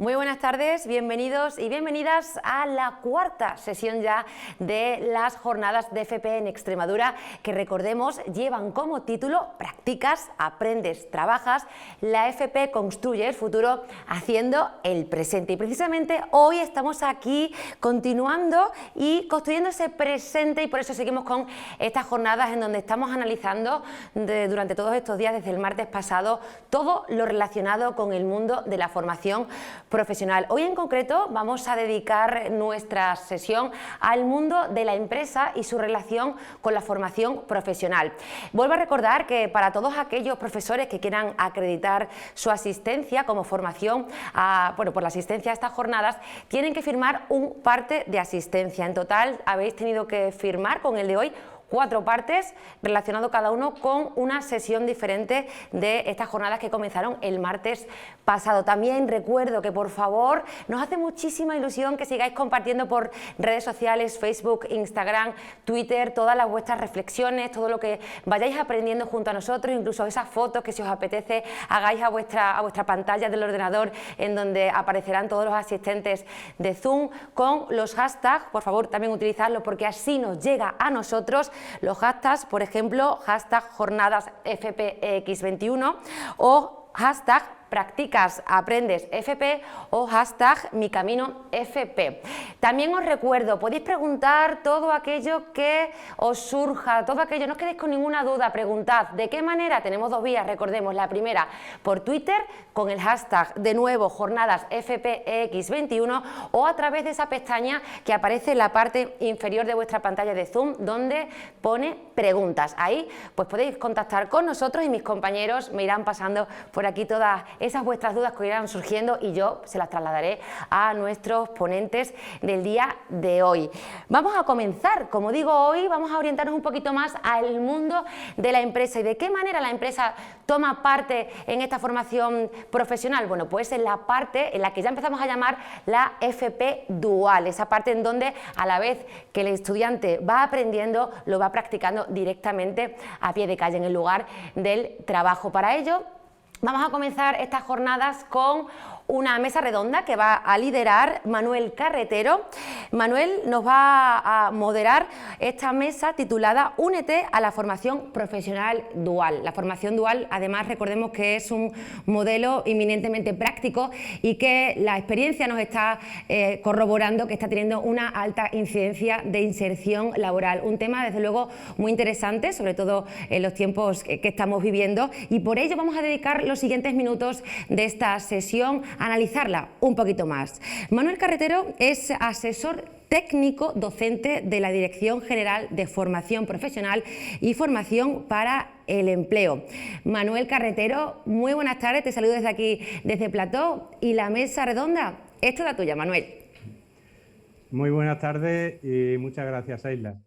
Muy buenas tardes, bienvenidos y bienvenidas a la cuarta sesión ya de las jornadas de FP en Extremadura, que recordemos llevan como título Practicas, aprendes, trabajas, la FP construye el futuro haciendo el presente. Y precisamente hoy estamos aquí continuando y construyendo ese presente, y por eso seguimos con estas jornadas en donde estamos analizando durante todos estos días, desde el martes pasado, todo lo relacionado con el mundo de la formación profesional. Hoy en concreto vamos a dedicar nuestra sesión al mundo de la empresa y su relación con la formación profesional. Vuelvo a recordar que para todos aquellos profesores que quieran acreditar su asistencia como formación, por la asistencia a estas jornadas, tienen que firmar un parte de asistencia. En total habéis tenido que firmar con el de hoy 4 partes, relacionado cada uno con una sesión diferente de estas jornadas que comenzaron el martes pasado. También recuerdo que, por favor, nos hace muchísima ilusión que sigáis compartiendo por redes sociales, Facebook, Instagram, Twitter, todas las vuestras reflexiones, todo lo que vayáis aprendiendo junto a nosotros, incluso esas fotos que, si os apetece, hagáis a vuestra pantalla del ordenador, en donde aparecerán todos los asistentes de Zoom con los hashtags. Por favor, también utilizadlo, porque así nos llega a nosotros los hashtags, por ejemplo, hashtag jornadas FPX21 o hashtag Practicas, aprendes FP o hashtag Mi Camino FP. También os recuerdo, podéis preguntar todo aquello que os surja, todo aquello, no os quedéis con ninguna duda, preguntad. ¿De qué manera? Tenemos 2 vías, recordemos. La primera, por Twitter, con el hashtag, de nuevo, jornadas FPX21, o a través de esa pestaña que aparece en la parte inferior de vuestra pantalla de Zoom, donde pone preguntas. Ahí pues podéis contactar con nosotros y mis compañeros me irán pasando por aquí todas esas vuestras dudas que irán surgiendo, y yo se las trasladaré a nuestros ponentes del día de hoy. Vamos a comenzar, como digo, hoy vamos a orientarnos un poquito más al mundo de la empresa y de qué manera la empresa toma parte en esta formación profesional. Bueno, pues en la parte en la que ya empezamos a llamar la FP dual, esa parte en donde a la vez que el estudiante va aprendiendo, lo va practicando directamente a pie de calle en el lugar del trabajo. Para ello, vamos a comenzar estas jornadas con una mesa redonda que va a liderar Manuel Carretero. Manuel nos va a moderar esta mesa titulada Únete a la formación profesional dual. La formación dual, además, recordemos que es un modelo eminentemente práctico y que la experiencia nos está corroborando que está teniendo una alta incidencia de inserción laboral. Un tema, desde luego, muy interesante, sobre todo en los tiempos que estamos viviendo, y por ello vamos a dedicar los siguientes minutos de esta sesión a analizarla un poquito más. Manuel Carretero es asesor técnico docente de la Dirección General de Formación Profesional y Formación para el Empleo. Manuel Carretero, muy buenas tardes, te saludo desde aquí, desde Plató, y la mesa redonda es toda tuya, Manuel. Muy buenas tardes y muchas gracias, Aisla.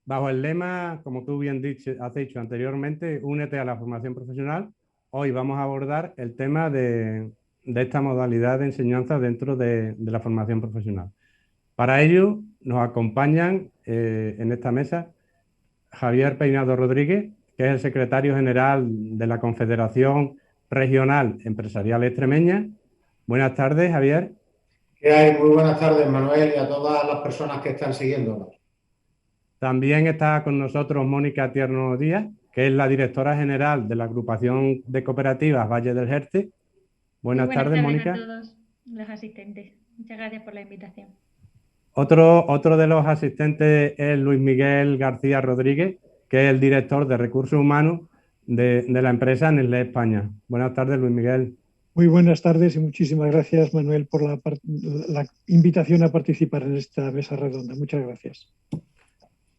Bajo el lema, como tú bien has dicho anteriormente, únete a la formación profesional, hoy vamos a abordar el tema de esta modalidad de enseñanza dentro de la formación profesional. Para ello nos acompañan en esta mesa Javier Peinado Rodríguez, que es el secretario general de la Confederación Regional Empresarial Extremeña. Buenas tardes, Javier. ¿Qué hay? Muy buenas tardes, Manuel, y a todas las personas que están siguiéndonos. También está con nosotros Mónica Tierno Díaz, que es la directora general de la agrupación de cooperativas Valle del Jerte. Buenas tardes, Mónica. A todos los asistentes. Muchas gracias por la invitación. Otro de los asistentes es Luis Miguel García Rodríguez, que es el director de Recursos Humanos de la empresa Nestlé España. Buenas tardes, Luis Miguel. Muy buenas tardes y muchísimas gracias, Manuel, por la invitación a participar en esta mesa redonda. Muchas gracias.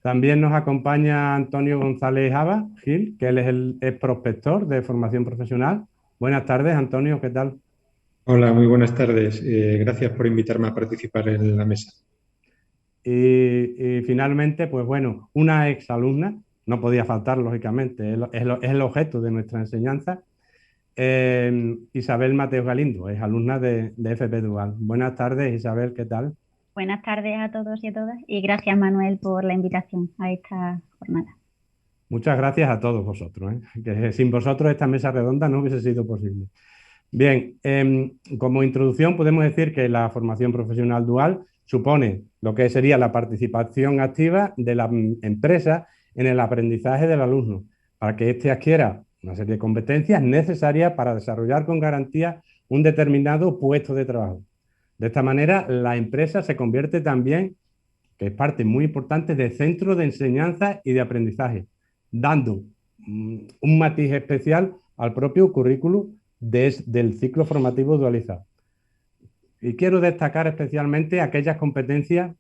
También nos acompaña Antonio González Java Gil, que él es el prospector de formación profesional. Buenas tardes, Antonio, ¿qué tal? Hola, muy buenas tardes. Gracias por invitarme a participar en la mesa. Y finalmente, pues bueno, una exalumna, no podía faltar, lógicamente, es el objeto de nuestra enseñanza. Isabel Mateos Galindo, es alumna de FP Dual. Buenas tardes, Isabel, ¿qué tal? Buenas tardes a todos y a todas, y gracias, Manuel, por la invitación a esta jornada. Muchas gracias a todos vosotros, que sin vosotros esta mesa redonda no hubiese sido posible. Bien, como introducción podemos decir que la formación profesional dual supone lo que sería la participación activa de la empresa en el aprendizaje del alumno, para que éste adquiera una serie de competencias necesarias para desarrollar con garantía un determinado puesto de trabajo. De esta manera, la empresa se convierte también, que es parte muy importante, de centro de enseñanza y de aprendizaje, dando un matiz especial al propio currículum del ciclo formativo dualizado. Y quiero destacar especialmente aquellas competencias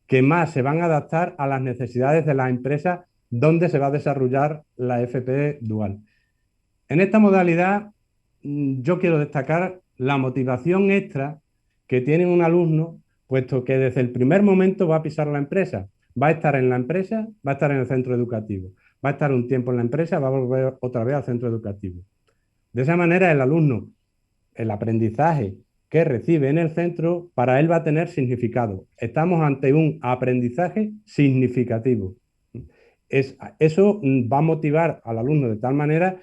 que más se van a adaptar a las necesidades de las empresas donde se va a desarrollar la FP dual. En esta modalidad, yo quiero destacar la motivación extra que tiene un alumno, puesto que desde el primer momento va a pisar la empresa. Va a estar en la empresa, va a estar en el centro educativo. Va a estar un tiempo en la empresa, va a volver otra vez al centro educativo. De esa manera, el alumno, el aprendizaje que recibe en el centro, para él va a tener significado. Estamos ante un aprendizaje significativo. Eso va a motivar al alumno de tal manera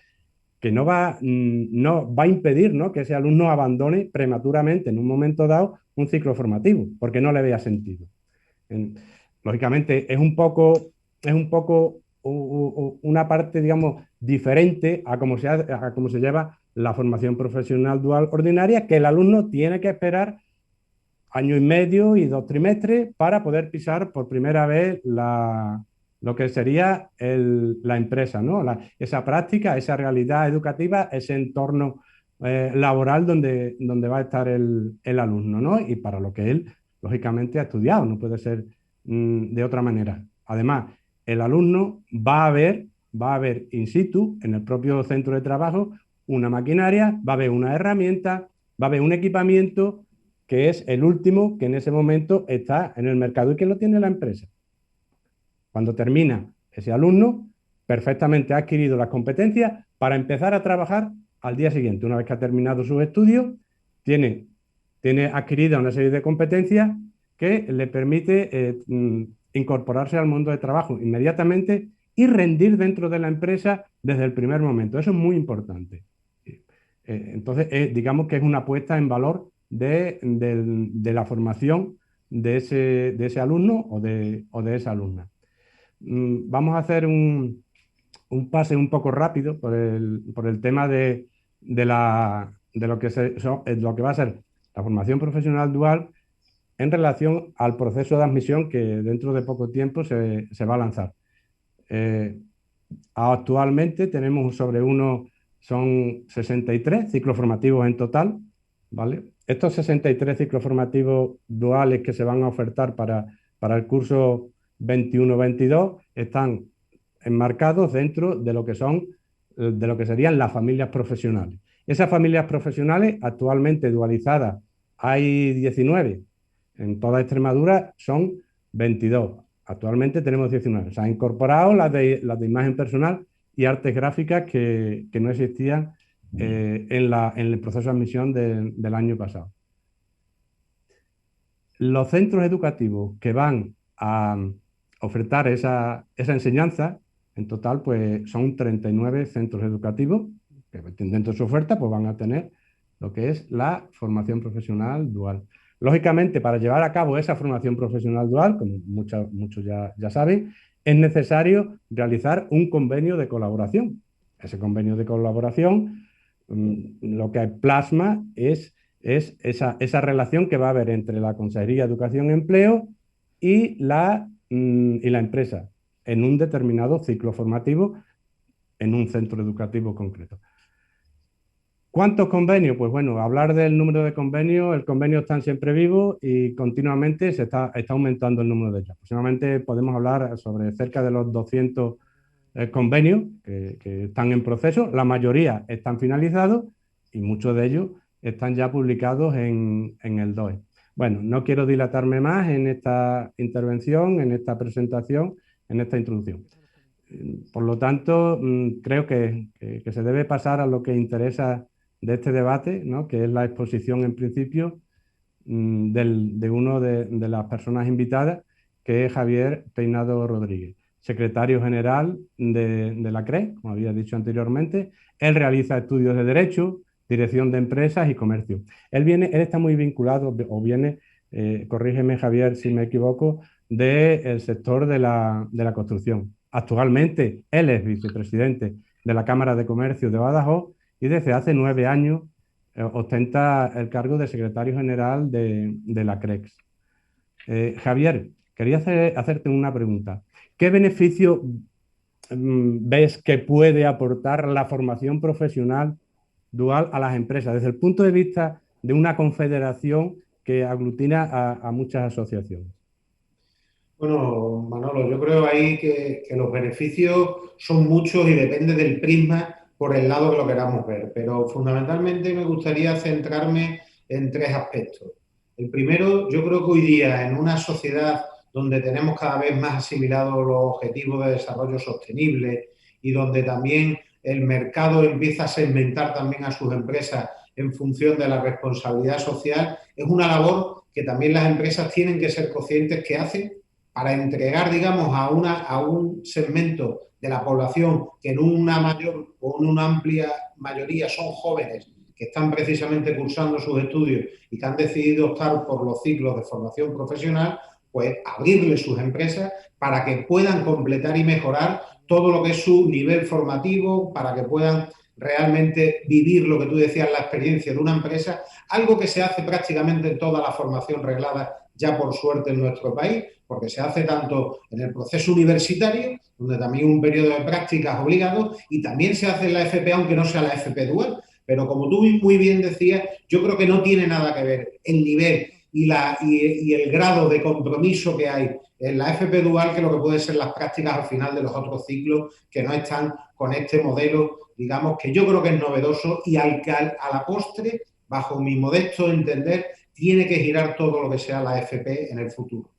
que no va a impedir, ¿no?, que ese alumno abandone prematuramente en un momento dado un ciclo formativo, porque no le vea sentido. Lógicamente, es un poco una parte, digamos, diferente a cómo se lleva la formación profesional dual ordinaria, que el alumno tiene que esperar año y medio y 2 trimestres para poder pisar por primera vez lo que sería la empresa, ¿no? Esa práctica, esa realidad educativa, ese entorno laboral donde va a estar el alumno, ¿no? Y para lo que él, lógicamente, ha estudiado, no puede ser de otra manera. Además, el alumno va a ver in situ, en el propio centro de trabajo, una maquinaria, va a ver una herramienta, va a ver un equipamiento que es el último que en ese momento está en el mercado y que lo tiene la empresa. Cuando termina ese alumno, perfectamente ha adquirido las competencias para empezar a trabajar al día siguiente. Una vez que ha terminado sus estudios, tiene adquirida una serie de competencias que le permite incorporarse al mundo de trabajo inmediatamente y rendir dentro de la empresa desde el primer momento. Eso es muy importante. Entonces, digamos que es una puesta en valor de la formación de ese alumno o de esa alumna. Vamos a hacer un pase un poco rápido por el tema de lo que va a ser la formación profesional dual en relación al proceso de admisión que dentro de poco tiempo se va a lanzar. Actualmente tenemos son 63 ciclos formativos en total, ¿vale? Estos 63 ciclos formativos duales que se van a ofertar para el curso 21-22 están enmarcados dentro de lo que serían las familias profesionales. Esas familias profesionales actualmente dualizadas hay 19. En toda Extremadura son 22. Actualmente tenemos 19. Se han incorporado las de imagen personal y artes gráficas que no existían en el proceso de admisión del año pasado. Los centros educativos que van a ofertar esa enseñanza, en total, pues son 39 centros educativos que dentro de su oferta pues van a tener lo que es la formación profesional dual. Lógicamente, para llevar a cabo esa formación profesional dual, como muchos ya saben, es necesario realizar un convenio de colaboración. Ese convenio de colaboración lo que plasma es esa relación que va a haber entre la Consejería de Educación y Empleo y la empresa en un determinado ciclo formativo en un centro educativo concreto. ¿Cuántos convenios? Pues bueno, hablar del número de convenios, el convenio está siempre vivo y continuamente se está aumentando el número de ellos. Aproximadamente podemos hablar sobre cerca de los 200 convenios que están en proceso. La mayoría están finalizados y muchos de ellos están ya publicados en el DOE. Bueno, no quiero dilatarme más en esta intervención, en esta presentación, en esta introducción. Por lo tanto, creo que se debe pasar a lo que interesa de este debate, ¿no?, que es la exposición en principio de uno de las personas invitadas, que es Javier Peinado Rodríguez, secretario general de la CRE, como había dicho anteriormente. Él realiza estudios de Derecho, dirección de empresas y comercio. Él está muy vinculado, o viene, corrígeme Javier si me equivoco, del sector de la construcción. Actualmente él es vicepresidente de la Cámara de Comercio de Badajoz y desde hace 9 años ostenta el cargo de secretario general de la CREX. Javier, quería hacerte una pregunta. ¿Qué beneficio ves que puede aportar la formación profesional dual a las empresas desde el punto de vista de una confederación que aglutina a muchas asociaciones? Bueno, Manolo, yo creo ahí que los beneficios son muchos y depende del prisma por el lado que lo queramos ver, pero fundamentalmente me gustaría centrarme en 3 aspectos. El primero, yo creo que hoy día en una sociedad donde tenemos cada vez más asimilados los objetivos de desarrollo sostenible y donde también el mercado empieza a segmentar también a sus empresas en función de la responsabilidad social, es una labor que también las empresas tienen que ser conscientes que hacen para entregar, digamos, a un segmento de la población que en una mayor o en una amplia mayoría son jóvenes que están precisamente cursando sus estudios y que han decidido optar por los ciclos de formación profesional, pues abrirles sus empresas para que puedan completar y mejorar todo lo que es su nivel formativo, para que puedan realmente vivir lo que tú decías, la experiencia de una empresa, algo que se hace prácticamente en toda la formación reglada ya por suerte en nuestro país, porque se hace tanto en el proceso universitario, donde también un periodo de prácticas obligado, y también se hace en la FP, aunque no sea la FP dual. Pero como tú muy bien decías, yo creo que no tiene nada que ver el nivel y el grado de compromiso que hay en la FP dual que lo que puede ser las prácticas al final de los otros ciclos que no están con este modelo, digamos, que yo creo que es novedoso y a la postre, bajo mi modesto entender, tiene que girar todo lo que sea la FP en el futuro.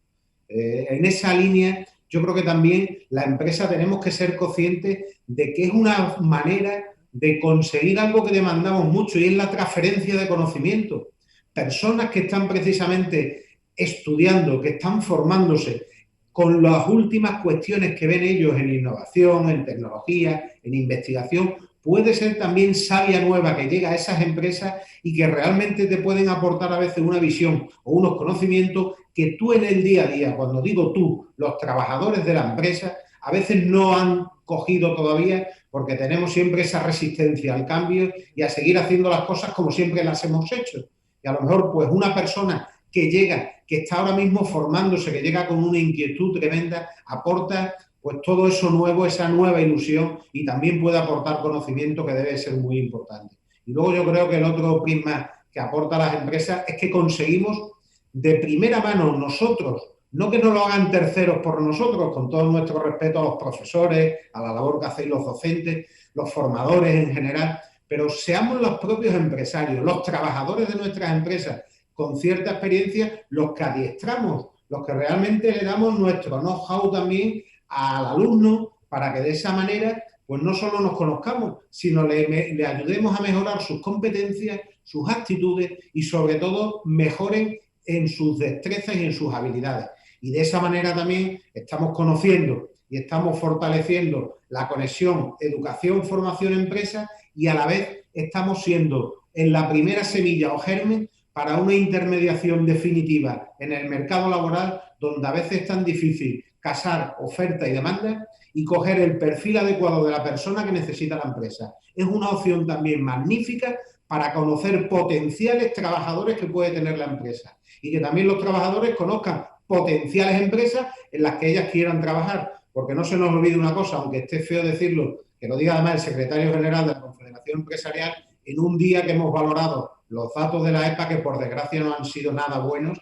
En esa línea, yo creo que también la empresa tenemos que ser conscientes de que es una manera de conseguir algo que demandamos mucho y es la transferencia de conocimiento. Personas que están precisamente estudiando, que están formándose con las últimas cuestiones que ven ellos en innovación, en tecnología, en investigación, puede ser también savia nueva que llega a esas empresas y que realmente te pueden aportar a veces una visión o unos conocimientos que tú en el día a día, cuando digo tú, los trabajadores de la empresa, a veces no han cogido todavía porque tenemos siempre esa resistencia al cambio y a seguir haciendo las cosas como siempre las hemos hecho. Y a lo mejor, pues una persona que llega, que está ahora mismo formándose, que llega con una inquietud tremenda, aporta pues todo eso nuevo, esa nueva ilusión y también puede aportar conocimiento que debe ser muy importante. Y luego yo creo que el otro prisma que aporta a las empresas es que conseguimos de primera mano nosotros, no que no lo hagan terceros por nosotros, con todo nuestro respeto a los profesores, a la labor que hacéis los docentes, los formadores en general, pero seamos los propios empresarios, los trabajadores de nuestras empresas con cierta experiencia, los que adiestramos, los que realmente le damos nuestro know-how también al alumno para que de esa manera pues no solo nos conozcamos, sino le ayudemos a mejorar sus competencias, sus actitudes y sobre todo mejoren en sus destrezas y en sus habilidades. Y de esa manera también estamos conociendo y estamos fortaleciendo la conexión educación, formación, empresa y a la vez estamos siendo en la primera semilla o germen para una intermediación definitiva en el mercado laboral donde a veces es tan difícil casar oferta y demanda y coger el perfil adecuado de la persona que necesita la empresa. Es una opción también magnífica para conocer potenciales trabajadores que puede tener la empresa y que también los trabajadores conozcan potenciales empresas en las que ellas quieran trabajar, porque no se nos olvide una cosa, aunque esté feo decirlo, que lo diga además el secretario general de la Confederación Empresarial, en un día que hemos valorado los datos de la EPA, que por desgracia no han sido nada buenos,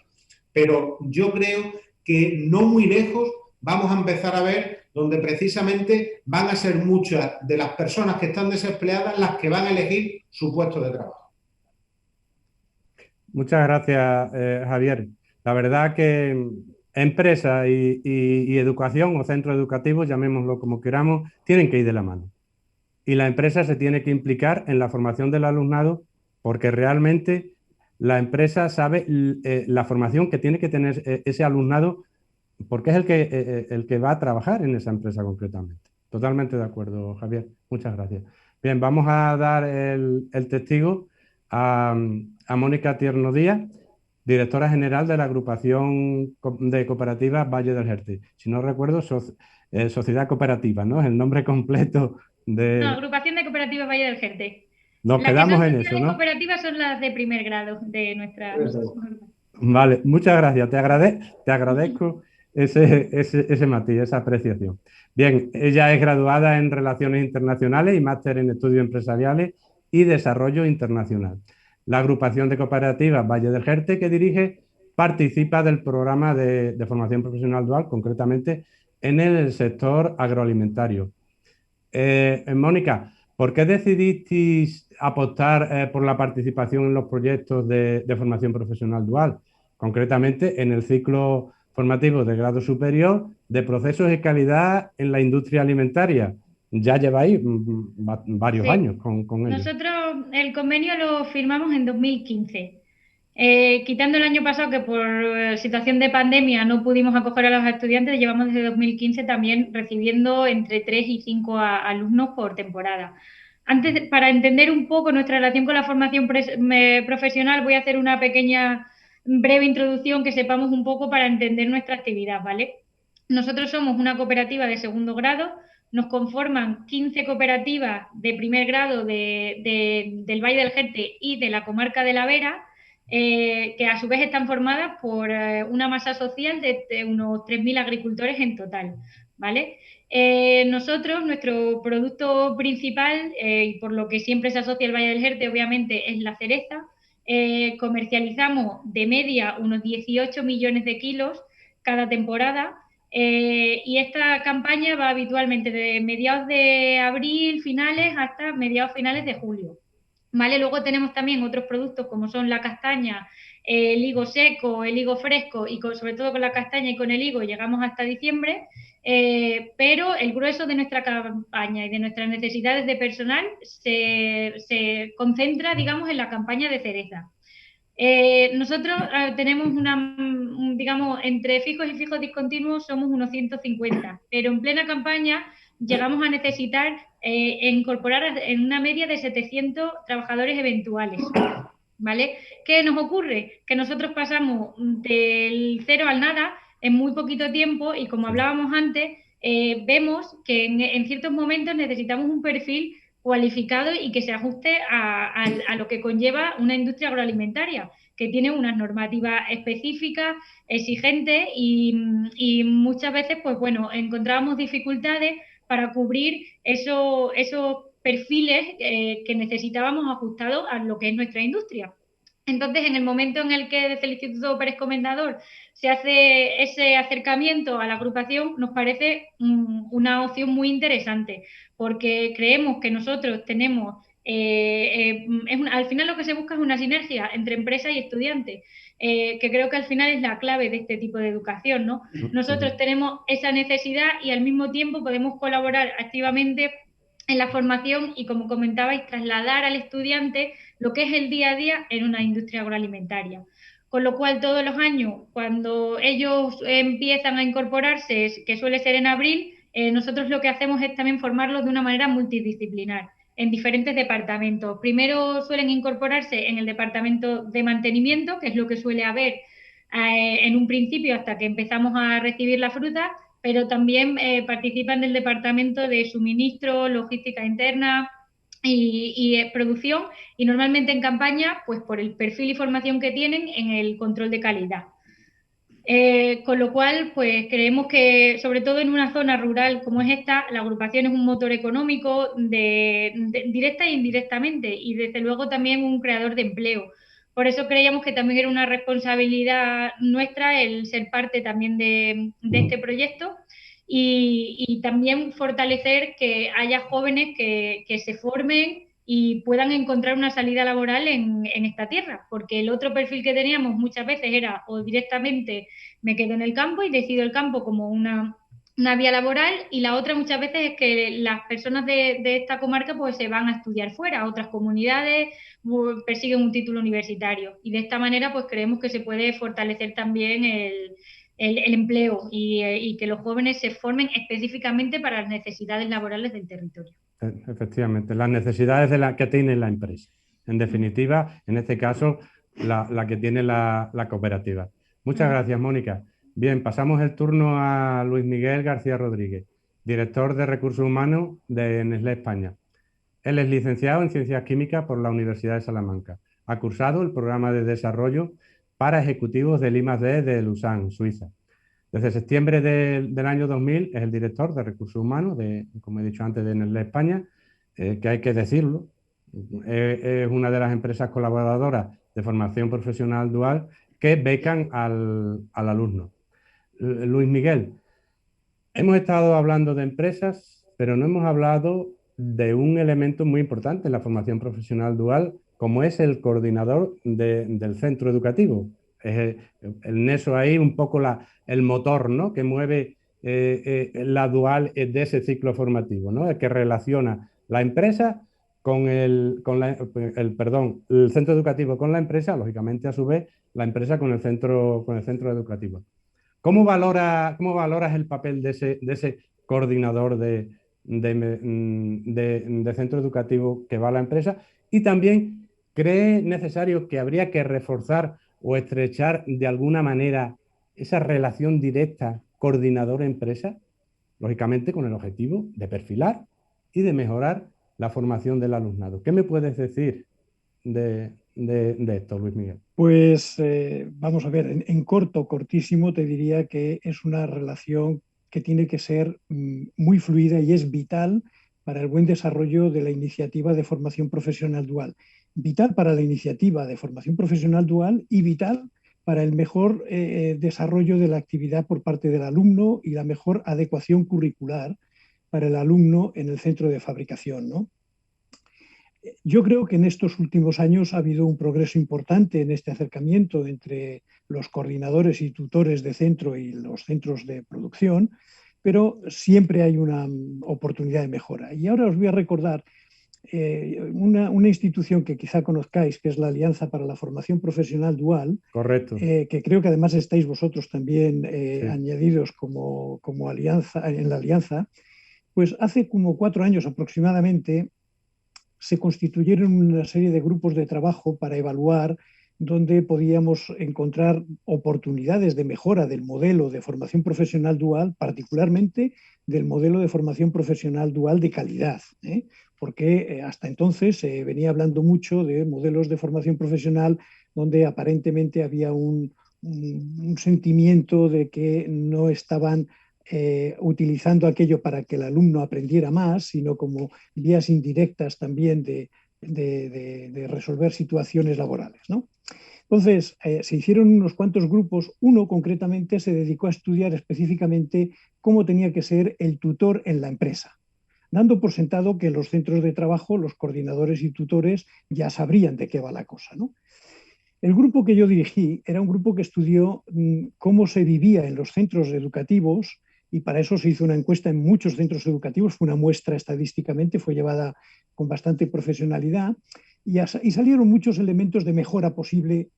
pero yo creo que no muy lejos vamos a empezar a ver donde precisamente van a ser muchas de las personas que están desempleadas las que van a elegir su puesto de trabajo. Muchas gracias, Javier. La verdad que empresa y educación o centro educativo, llamémoslo como queramos, tienen que ir de la mano. Y la empresa se tiene que implicar en la formación del alumnado porque realmente la empresa sabe la formación que tiene que tener ese alumnado porque es el que va a trabajar en esa empresa concretamente. Totalmente de acuerdo, Javier. Muchas gracias. Bien, vamos a dar el testigo a Mónica Tierno Díaz, directora general de la agrupación de cooperativas Valle del Jerte. Si no recuerdo, Sociedad Cooperativa, ¿no? Es el nombre completo de... No, Agrupación de Cooperativas Valle del Jerte. Nos Las que quedamos son en eso, sociedades ¿no? cooperativas son las de primer grado de nuestra... Vale, muchas gracias. Te agradezco ese matiz, esa apreciación. Bien, ella es graduada en Relaciones Internacionales y máster en Estudios Empresariales y Desarrollo Internacional. La agrupación de cooperativas Valle del Jerte que dirige participa del programa de formación profesional dual, concretamente en el sector agroalimentario. Mónica, ¿por qué decidisteis apostar por la participación en los proyectos de formación profesional dual? Concretamente en el ciclo formativo de grado superior de procesos y calidad en la industria alimentaria. Ya lleváis varios años con ello. Nosotros el convenio lo firmamos en 2015. Quitando el año pasado que por situación de pandemia no pudimos acoger a los estudiantes, llevamos desde 2015 también recibiendo entre 3 y 5 alumnos por temporada. Antes, para entender un poco nuestra relación con la formación profesional, voy a hacer una pequeña breve introducción que sepamos un poco para entender nuestra actividad, ¿vale? Nosotros somos una cooperativa de segundo grado, nos conforman 15 cooperativas de primer grado del Valle del Jerte y de la comarca de la Vera, que a su vez están formadas por una masa social de unos 3.000 agricultores en total, ¿vale? Nosotros, nuestro producto principal, y por lo que siempre se asocia el Valle del Jerte, obviamente, es la cereza. Comercializamos de media unos 18 millones de kilos cada temporada. Y esta campaña va habitualmente de mediados de abril, finales, hasta mediados finales de julio. ¿Vale? Luego tenemos también otros productos como son la castaña, el higo seco, el higo fresco y sobre todo con la castaña y con el higo llegamos hasta diciembre, pero el grueso de nuestra campaña y de nuestras necesidades de personal se concentra, digamos, en la campaña de cereza. Nosotros tenemos digamos, entre fijos y fijos discontinuos somos unos 150, pero en plena campaña llegamos a necesitar incorporar en una media de 700 trabajadores eventuales, ¿vale? ¿Qué nos ocurre? Que nosotros pasamos del cero al nada en muy poquito tiempo y como hablábamos antes, vemos que en ciertos momentos necesitamos un perfil cualificado y que se ajuste a lo que conlleva una industria agroalimentaria, que tiene unas normativas específicas, exigentes y muchas veces, pues bueno, encontrábamos dificultades para cubrir esos perfiles que necesitábamos ajustados a lo que es nuestra industria. Entonces, en el momento en el que desde el Instituto Pérez Comendador se hace ese acercamiento a la agrupación, nos parece una opción muy interesante, porque creemos que nosotros tenemos, al final lo que se busca es una sinergia entre empresa y estudiante, que creo que al final es la clave de este tipo de educación, ¿no? Nosotros tenemos esa necesidad y al mismo tiempo podemos colaborar activamente en la formación y, como comentabais, trasladar al estudiante lo que es el día a día en una industria agroalimentaria. Con lo cual, todos los años, cuando ellos empiezan a incorporarse, que suele ser en abril, nosotros lo que hacemos es también formarlos de una manera multidisciplinar en diferentes departamentos. Primero suelen incorporarse en el departamento de mantenimiento, que es lo que suele haber en un principio hasta que empezamos a recibir la fruta, pero también participan del departamento de suministro, logística interna y producción, y normalmente en campaña, pues por el perfil y formación que tienen en el control de calidad. Con lo cual, pues creemos que, sobre todo en una zona rural como es esta, la agrupación es un motor económico directa e indirectamente, y desde luego también un creador de empleo. Por eso creíamos que también era una responsabilidad nuestra el ser parte también de este proyecto y también fortalecer que haya jóvenes que se formen y puedan encontrar una salida laboral en esta tierra, porque el otro perfil que teníamos muchas veces era o directamente me quedo en el campo y decido el campo como una vía laboral, y la otra muchas veces es que las personas de esta comarca pues se van a estudiar fuera, a otras comunidades, persiguen un título universitario, y de esta manera pues creemos que se puede fortalecer también el empleo y que los jóvenes se formen específicamente para las necesidades laborales del territorio. Efectivamente, las necesidades que tiene la empresa. En definitiva, en este caso, la que tiene la cooperativa. Muchas gracias, Mónica. Bien, pasamos el turno a Luis Miguel García Rodríguez, director de Recursos Humanos de Nestlé España. Él es licenciado en Ciencias Químicas por la Universidad de Salamanca. Ha cursado el programa de desarrollo para ejecutivos del I+D de Lausanne, Suiza. Desde septiembre del año 2000 es el director de Recursos Humanos, como he dicho antes, de Nestlé España, que hay que decirlo, es una de las empresas colaboradoras de formación profesional dual que becan al alumno. Luis Miguel, hemos estado hablando de empresas, pero no hemos hablado de un elemento muy importante en la formación profesional dual, como es el coordinador del centro educativo. Es el nexo ahí, un poco el motor, ¿no?, que mueve la dual de ese ciclo formativo, ¿no?, el que relaciona la empresa con el centro educativo con la empresa, lógicamente a su vez la empresa con el centro educativo. ¿Cómo valoras el papel de ese coordinador de centro educativo que va a la empresa? Y también, ¿cree necesario que habría que reforzar o estrechar de alguna manera esa relación directa coordinador-empresa? Lógicamente con el objetivo de perfilar y de mejorar la formación del alumnado. ¿Qué me puedes decir de esto, Luis Miguel? Pues vamos a ver, en cortísimo te diría que es una relación que tiene que ser muy fluida y es vital para el buen desarrollo de la iniciativa de formación profesional dual. Vital para la iniciativa de formación profesional dual y vital para el mejor desarrollo de la actividad por parte del alumno y la mejor adecuación curricular para el alumno en el centro de fabricación, ¿no? Yo creo que en estos últimos años ha habido un progreso importante en este acercamiento entre los coordinadores y tutores de centro y los centros de producción, pero siempre hay una oportunidad de mejora. Y ahora os voy a recordar una institución que quizá conozcáis, que es la Alianza para la Formación Profesional Dual. Correcto. Que creo que además estáis vosotros también Sí. añadidos como alianza, en la Alianza. Pues hace como 4 años aproximadamente se constituyeron una serie de grupos de trabajo para evaluar dónde podíamos encontrar oportunidades de mejora del modelo de formación profesional dual, particularmente del modelo de formación profesional dual de calidad, porque hasta entonces se venía hablando mucho de modelos de formación profesional donde aparentemente había un sentimiento de que no estaban utilizando aquello para que el alumno aprendiera más, sino como vías indirectas también de resolver situaciones laborales, ¿no? Entonces, se hicieron unos cuantos grupos. Uno concretamente se dedicó a estudiar específicamente cómo tenía que ser el tutor en la empresa, dando por sentado que en los centros de trabajo los coordinadores y tutores ya sabrían de qué va la cosa, ¿no? El grupo que yo dirigí era un grupo que estudió cómo se vivía en los centros educativos, y para eso se hizo una encuesta en muchos centros educativos. Fue una muestra estadísticamente, fue llevada con bastante profesionalidad, y salieron muchos elementos de mejora posible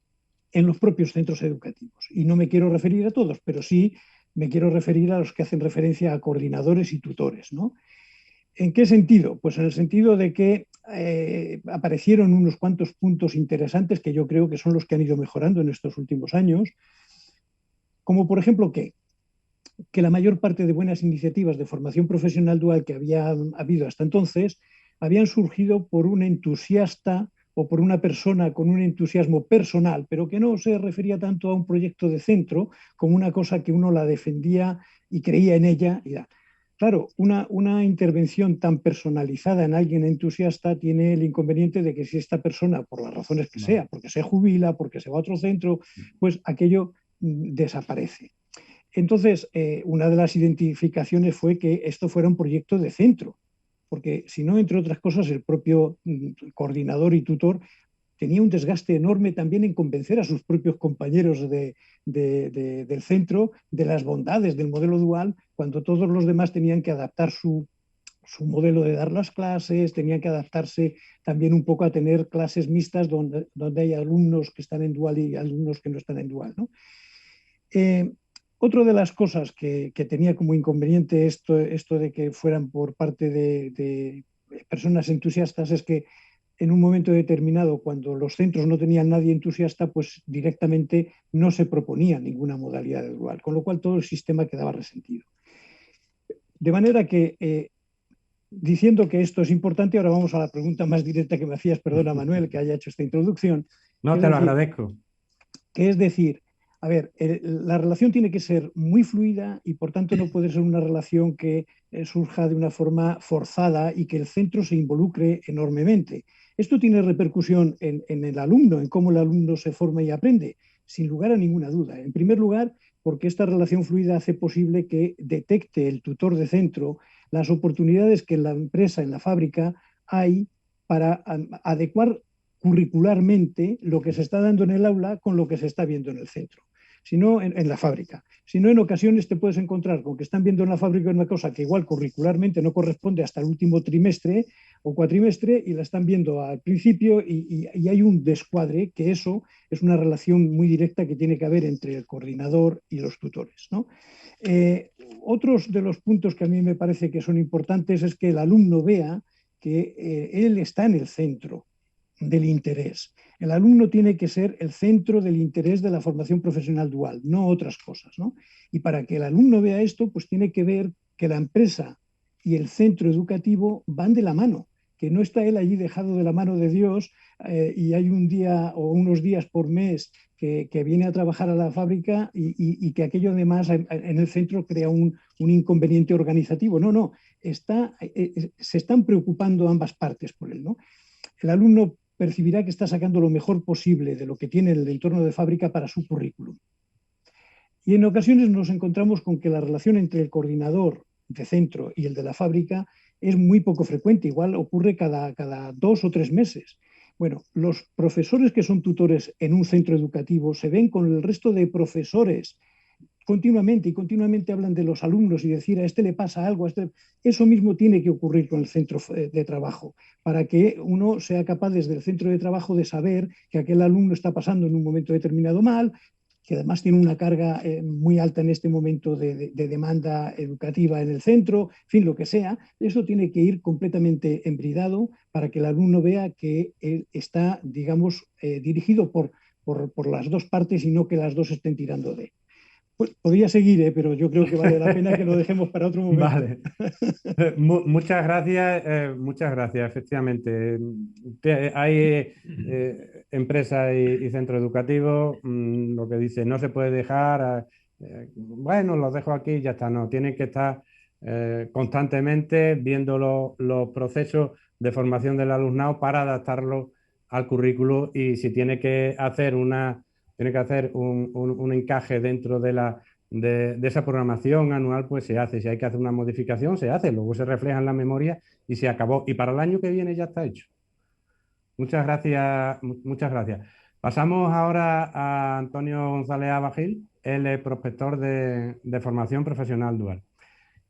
en los propios centros educativos. Y no me quiero referir a todos, pero sí me quiero referir a los que hacen referencia a coordinadores y tutores, ¿no? ¿En qué sentido? Pues en el sentido de que aparecieron unos cuantos puntos interesantes que yo creo que son los que han ido mejorando en estos últimos años, como por ejemplo que la mayor parte de buenas iniciativas de formación profesional dual que había habido hasta entonces habían surgido por un entusiasta o por una persona con un entusiasmo personal, pero que no se refería tanto a un proyecto de centro como una cosa que uno la defendía y creía en ella. Claro, una intervención tan personalizada en alguien entusiasta tiene el inconveniente de que si esta persona, por las razones que sea, porque se jubila, porque se va a otro centro, pues aquello desaparece. Entonces, una de las identificaciones fue que esto fuera un proyecto de centro, porque si no, entre otras cosas, el propio coordinador y tutor tenía un desgaste enorme también en convencer a sus propios compañeros del centro de las bondades del modelo dual, cuando todos los demás tenían que adaptar su modelo de dar las clases, tenían que adaptarse también un poco a tener clases mixtas donde hay alumnos que están en dual y alumnos que no están en dual, ¿no? Otra de las cosas que tenía como inconveniente esto de que fueran por parte de personas entusiastas es que en un momento determinado, cuando los centros no tenían nadie entusiasta, pues directamente no se proponía ninguna modalidad de dual, con lo cual todo el sistema quedaba resentido. De manera que, diciendo que esto es importante, ahora vamos a la pregunta más directa que me hacías, perdona Manuel, que haya hecho esta introducción. No, te lo agradezco. Que es decir, a ver, la relación tiene que ser muy fluida y por tanto no puede ser una relación que surja de una forma forzada y que el centro se involucre enormemente. Esto tiene repercusión en el alumno, en cómo el alumno se forma y aprende, sin lugar a ninguna duda. En primer lugar, porque esta relación fluida hace posible que detecte el tutor de centro las oportunidades que en la empresa, en la fábrica, hay para adecuar curricularmente lo que se está dando en el aula con lo que se está viendo en el centro, sino en la fábrica. Si no, en ocasiones te puedes encontrar con que están viendo en la fábrica una cosa que igual curricularmente no corresponde hasta el último trimestre o cuatrimestre y la están viendo al principio y hay un descuadre, que eso es una relación muy directa que tiene que haber entre el coordinador y los tutores, ¿no? Otros de los puntos que a mí me parece que son importantes es que el alumno vea que él está en el centro del interés. El alumno tiene que ser el centro del interés de la formación profesional dual, no otras cosas, ¿no? Y para que el alumno vea esto, pues tiene que ver que la empresa y el centro educativo van de la mano, que no está él allí dejado de la mano de Dios y hay un día o unos días por mes que viene a trabajar a la fábrica y que aquello además en el centro crea un inconveniente organizativo. No, no, se están preocupando ambas partes por él, ¿no? El alumno percibirá que está sacando lo mejor posible de lo que tiene el entorno de fábrica para su currículum. Y en ocasiones nos encontramos con que la relación entre el coordinador de centro y el de la fábrica es muy poco frecuente, igual ocurre cada 2 o 3 meses. Bueno, los profesores que son tutores en un centro educativo se ven con el resto de profesores continuamente hablan de los alumnos y decir a este le pasa algo, eso mismo tiene que ocurrir con el centro de trabajo, para que uno sea capaz desde el centro de trabajo de saber que aquel alumno está pasando en un momento determinado mal, que además tiene una carga muy alta en este momento de demanda educativa en el centro, en fin, lo que sea. Eso tiene que ir completamente embridado para que el alumno vea que él está, digamos, dirigido por las dos partes y no que las dos estén tirando de él. Pues, podría seguir, pero yo creo que vale la pena que lo dejemos para otro momento. Vale. Muchas gracias, efectivamente. Hay empresas y centros educativos, lo que dice, no se puede dejar, bueno, los dejo aquí y ya está. No, tienen que estar constantemente viendo los procesos de formación del alumnado para adaptarlo al currículo y si tiene que hacer un encaje dentro de esa programación anual, pues se hace. Si hay que hacer una modificación, se hace. Luego se refleja en la memoria y se acabó. Y para el año que viene ya está hecho. Muchas gracias. Muchas gracias. Pasamos ahora a Antonio González Abagil. Él es prospector de formación profesional dual,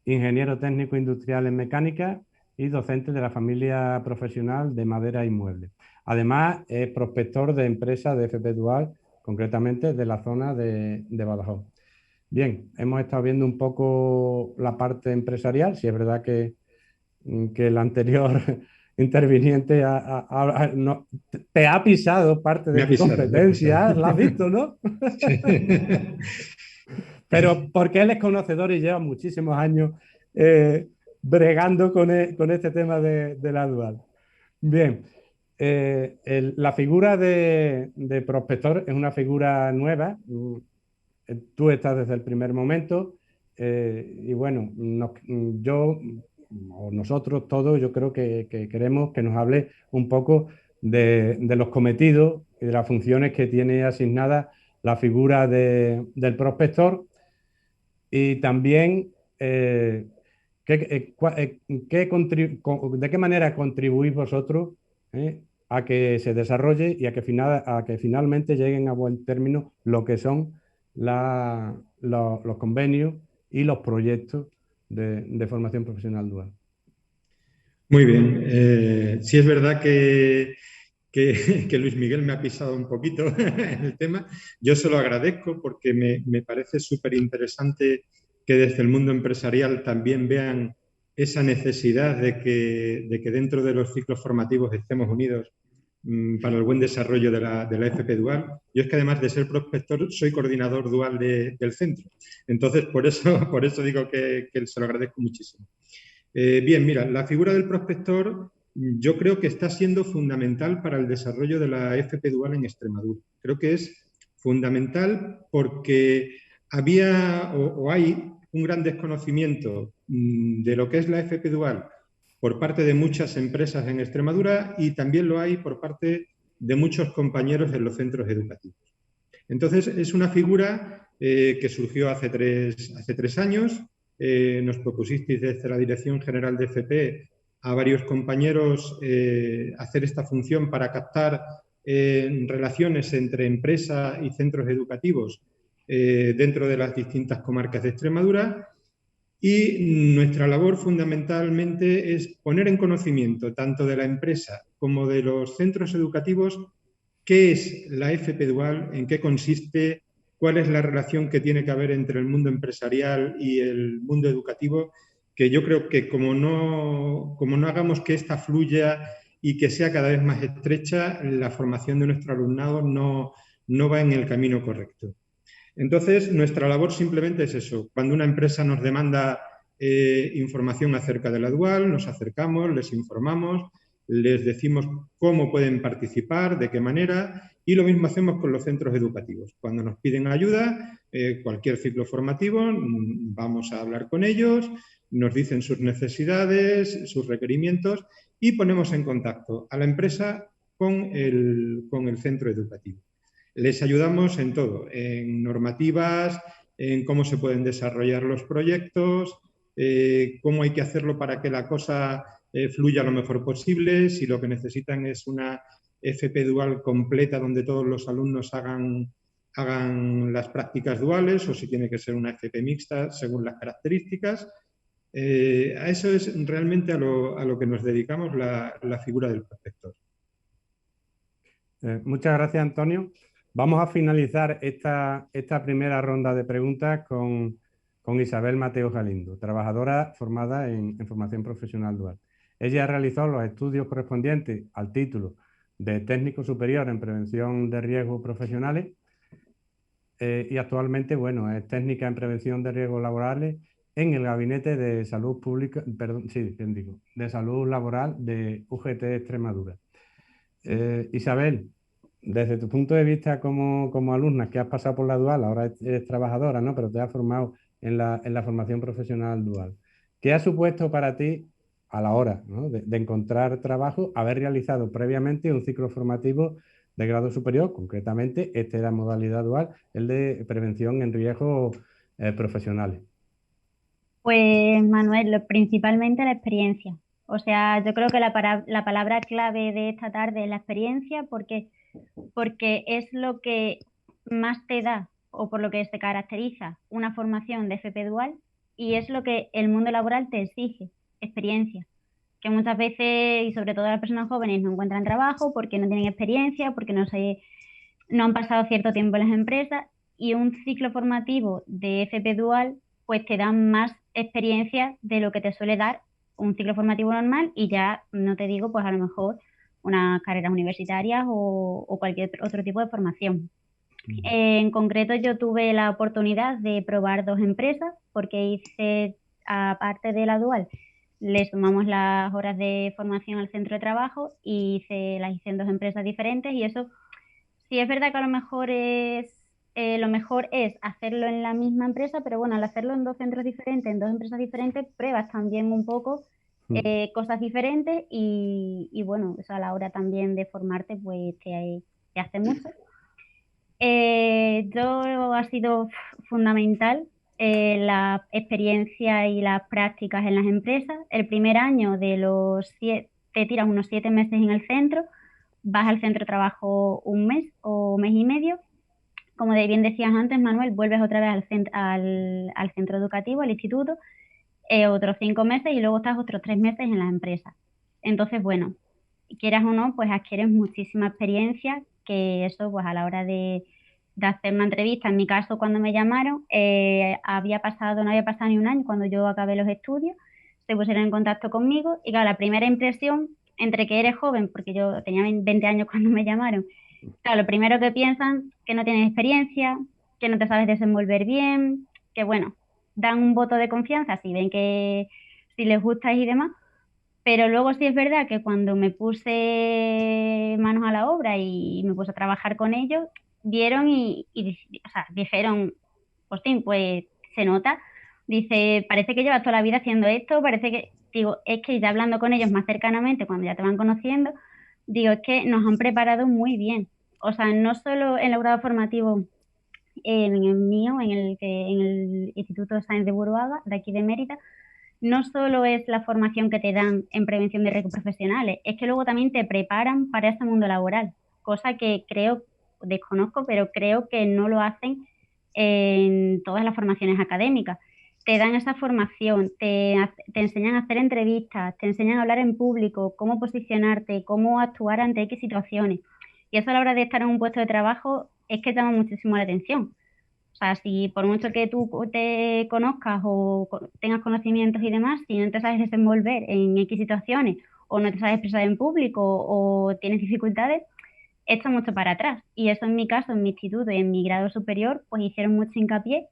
ingeniero técnico industrial en mecánica y docente de la familia profesional de madera y muebles. Además, es prospector de empresas de FP Dual, concretamente de la zona de Badajoz. Bien, hemos estado viendo un poco la parte empresarial. Si es verdad que el anterior interviniente te ha pisado parte de tu competencia, la has visto, ¿no? Sí. Pero porque él es conocedor y lleva muchísimos años bregando con este tema de la dual. Bien, la figura de prospector es una figura nueva. Tú estás desde el primer momento y bueno, nosotros todos, yo creo que queremos que nos hable un poco de los cometidos y de las funciones que tiene asignadas la figura del prospector y también de qué manera contribuís vosotros a que se desarrolle y a que finalmente lleguen a buen término lo que son los convenios y los proyectos de formación profesional dual. Muy bien. Sí es verdad que Luis Miguel me ha pisado un poquito en el tema. Yo se lo agradezco porque me parece súper interesante que desde el mundo empresarial también vean esa necesidad de que dentro de los ciclos formativos estemos unidos para el buen desarrollo de la FP Dual. Yo es que además de ser prospector, soy coordinador dual del centro. Entonces, por eso digo que se lo agradezco muchísimo. Bien, mira, la figura del prospector yo creo que está siendo fundamental para el desarrollo de la FP Dual en Extremadura. Creo que es fundamental porque había o hay un gran desconocimiento de lo que es la FP Dual por parte de muchas empresas en Extremadura y también lo hay por parte de muchos compañeros en los centros educativos. Entonces, es una figura que surgió hace tres años. Nos propusisteis desde la Dirección General de FP a varios compañeros hacer esta función para captar relaciones entre empresa y centros educativos dentro de las distintas comarcas de Extremadura. Y nuestra labor fundamentalmente es poner en conocimiento tanto de la empresa como de los centros educativos qué es la FP Dual, en qué consiste, cuál es la relación que tiene que haber entre el mundo empresarial y el mundo educativo, que yo creo que como no hagamos que esta fluya y que sea cada vez más estrecha, la formación de nuestro alumnado no va en el camino correcto. Entonces, nuestra labor simplemente es eso. Cuando una empresa nos demanda información acerca de la Dual, nos acercamos, les informamos, les decimos cómo pueden participar, de qué manera, y lo mismo hacemos con los centros educativos. Cuando nos piden ayuda, cualquier ciclo formativo, vamos a hablar con ellos, nos dicen sus necesidades, sus requerimientos, y ponemos en contacto a la empresa con el centro educativo. Les ayudamos en todo, en normativas, en cómo se pueden desarrollar los proyectos, cómo hay que hacerlo para que la cosa fluya lo mejor posible, si lo que necesitan es una FP Dual completa donde todos los alumnos hagan las prácticas duales o si tiene que ser una FP mixta según las características. A eso es realmente a lo que nos dedicamos la figura del prospector. Muchas gracias, Antonio. Vamos a finalizar esta primera ronda de preguntas con Isabel Mateo Galindo, trabajadora formada en formación profesional dual. Ella realizó los estudios correspondientes al título de técnico superior en prevención de riesgos profesionales y actualmente, bueno, es técnica en prevención de riesgos laborales en el Gabinete de Salud Pública, de Salud Laboral de UGT Extremadura. Isabel, desde tu punto de vista como alumna que has pasado por la dual, ahora eres trabajadora, ¿no? Pero te has formado en la formación profesional dual. ¿Qué ha supuesto para ti a la hora, ¿no? de encontrar trabajo, haber realizado previamente un ciclo formativo de grado superior, concretamente este de la modalidad dual, el de prevención en riesgos profesionales? Pues Manuel, principalmente la experiencia. O sea, yo creo que la palabra clave de esta tarde es la experiencia porque es lo que más te da o por lo que se caracteriza una formación de FP Dual y es lo que el mundo laboral te exige, experiencia. Que muchas veces, y sobre todo las personas jóvenes, no encuentran trabajo porque no tienen experiencia, porque no han pasado cierto tiempo en las empresas y un ciclo formativo de FP Dual pues te da más experiencia de lo que te suele dar un ciclo formativo normal y ya no te digo pues a lo mejor unas carreras universitarias o cualquier otro tipo de formación. En concreto yo tuve la oportunidad de probar 2 empresas porque hice, aparte de la dual, le sumamos las horas de formación al centro de trabajo y las hice en 2 empresas diferentes y eso sí es verdad que a lo mejor lo mejor es hacerlo en la misma empresa, pero bueno, al hacerlo en 2 centros diferentes, en 2 empresas diferentes, pruebas también un poco cosas diferentes y bueno, eso a la hora también de formarte pues te hace mucho. Yo ha sido fundamental la experiencia y las prácticas en las empresas. El primer año te tiras unos 7 meses en el centro, vas al centro de trabajo un mes o mes y medio. Como bien decías antes, Manuel, vuelves otra vez al centro educativo, al instituto, otros 5 meses y luego estás otros 3 meses en la empresa. Entonces, bueno, quieras o no, pues adquieres muchísima experiencia, que eso, pues a la hora de hacer una entrevista, en mi caso cuando me llamaron, no había pasado ni un año cuando yo acabé los estudios, se pusieron en contacto conmigo y claro, la primera impresión entre que eres joven, porque yo tenía 20 años cuando me llamaron, claro, lo primero que piensan, que no tienes experiencia, que no te sabes desenvolver bien, que bueno, dan un voto de confianza si ven que si les gustas y demás, pero luego sí es verdad que cuando me puse manos a la obra y me puse a trabajar con ellos, vieron o sea, dijeron, hostia, pues se nota. Dice, parece que llevas toda la vida haciendo esto, parece que, digo, es que ya hablando con ellos más cercanamente, cuando ya te van conociendo, digo, es que nos han preparado muy bien. O sea, no solo en el grado formativo en el mío, en el Instituto Sáenz de Buruaga, de aquí de Mérida, no solo es la formación que te dan en prevención de riesgos profesionales, es que luego también te preparan para este mundo laboral, cosa que creo, desconozco, pero creo que no lo hacen en todas las formaciones académicas. Te dan esa formación, te enseñan a hacer entrevistas, te enseñan a hablar en público, cómo posicionarte, cómo actuar ante X situaciones. Y eso a la hora de estar en un puesto de trabajo es que llama muchísimo la atención. O sea, si por mucho que tú te conozcas o tengas conocimientos y demás, si no te sabes desenvolver en X situaciones o no te sabes expresar en público o tienes dificultades, echa mucho para atrás. Y eso en mi caso, en mi instituto y en mi grado superior, pues hicieron mucho hincapié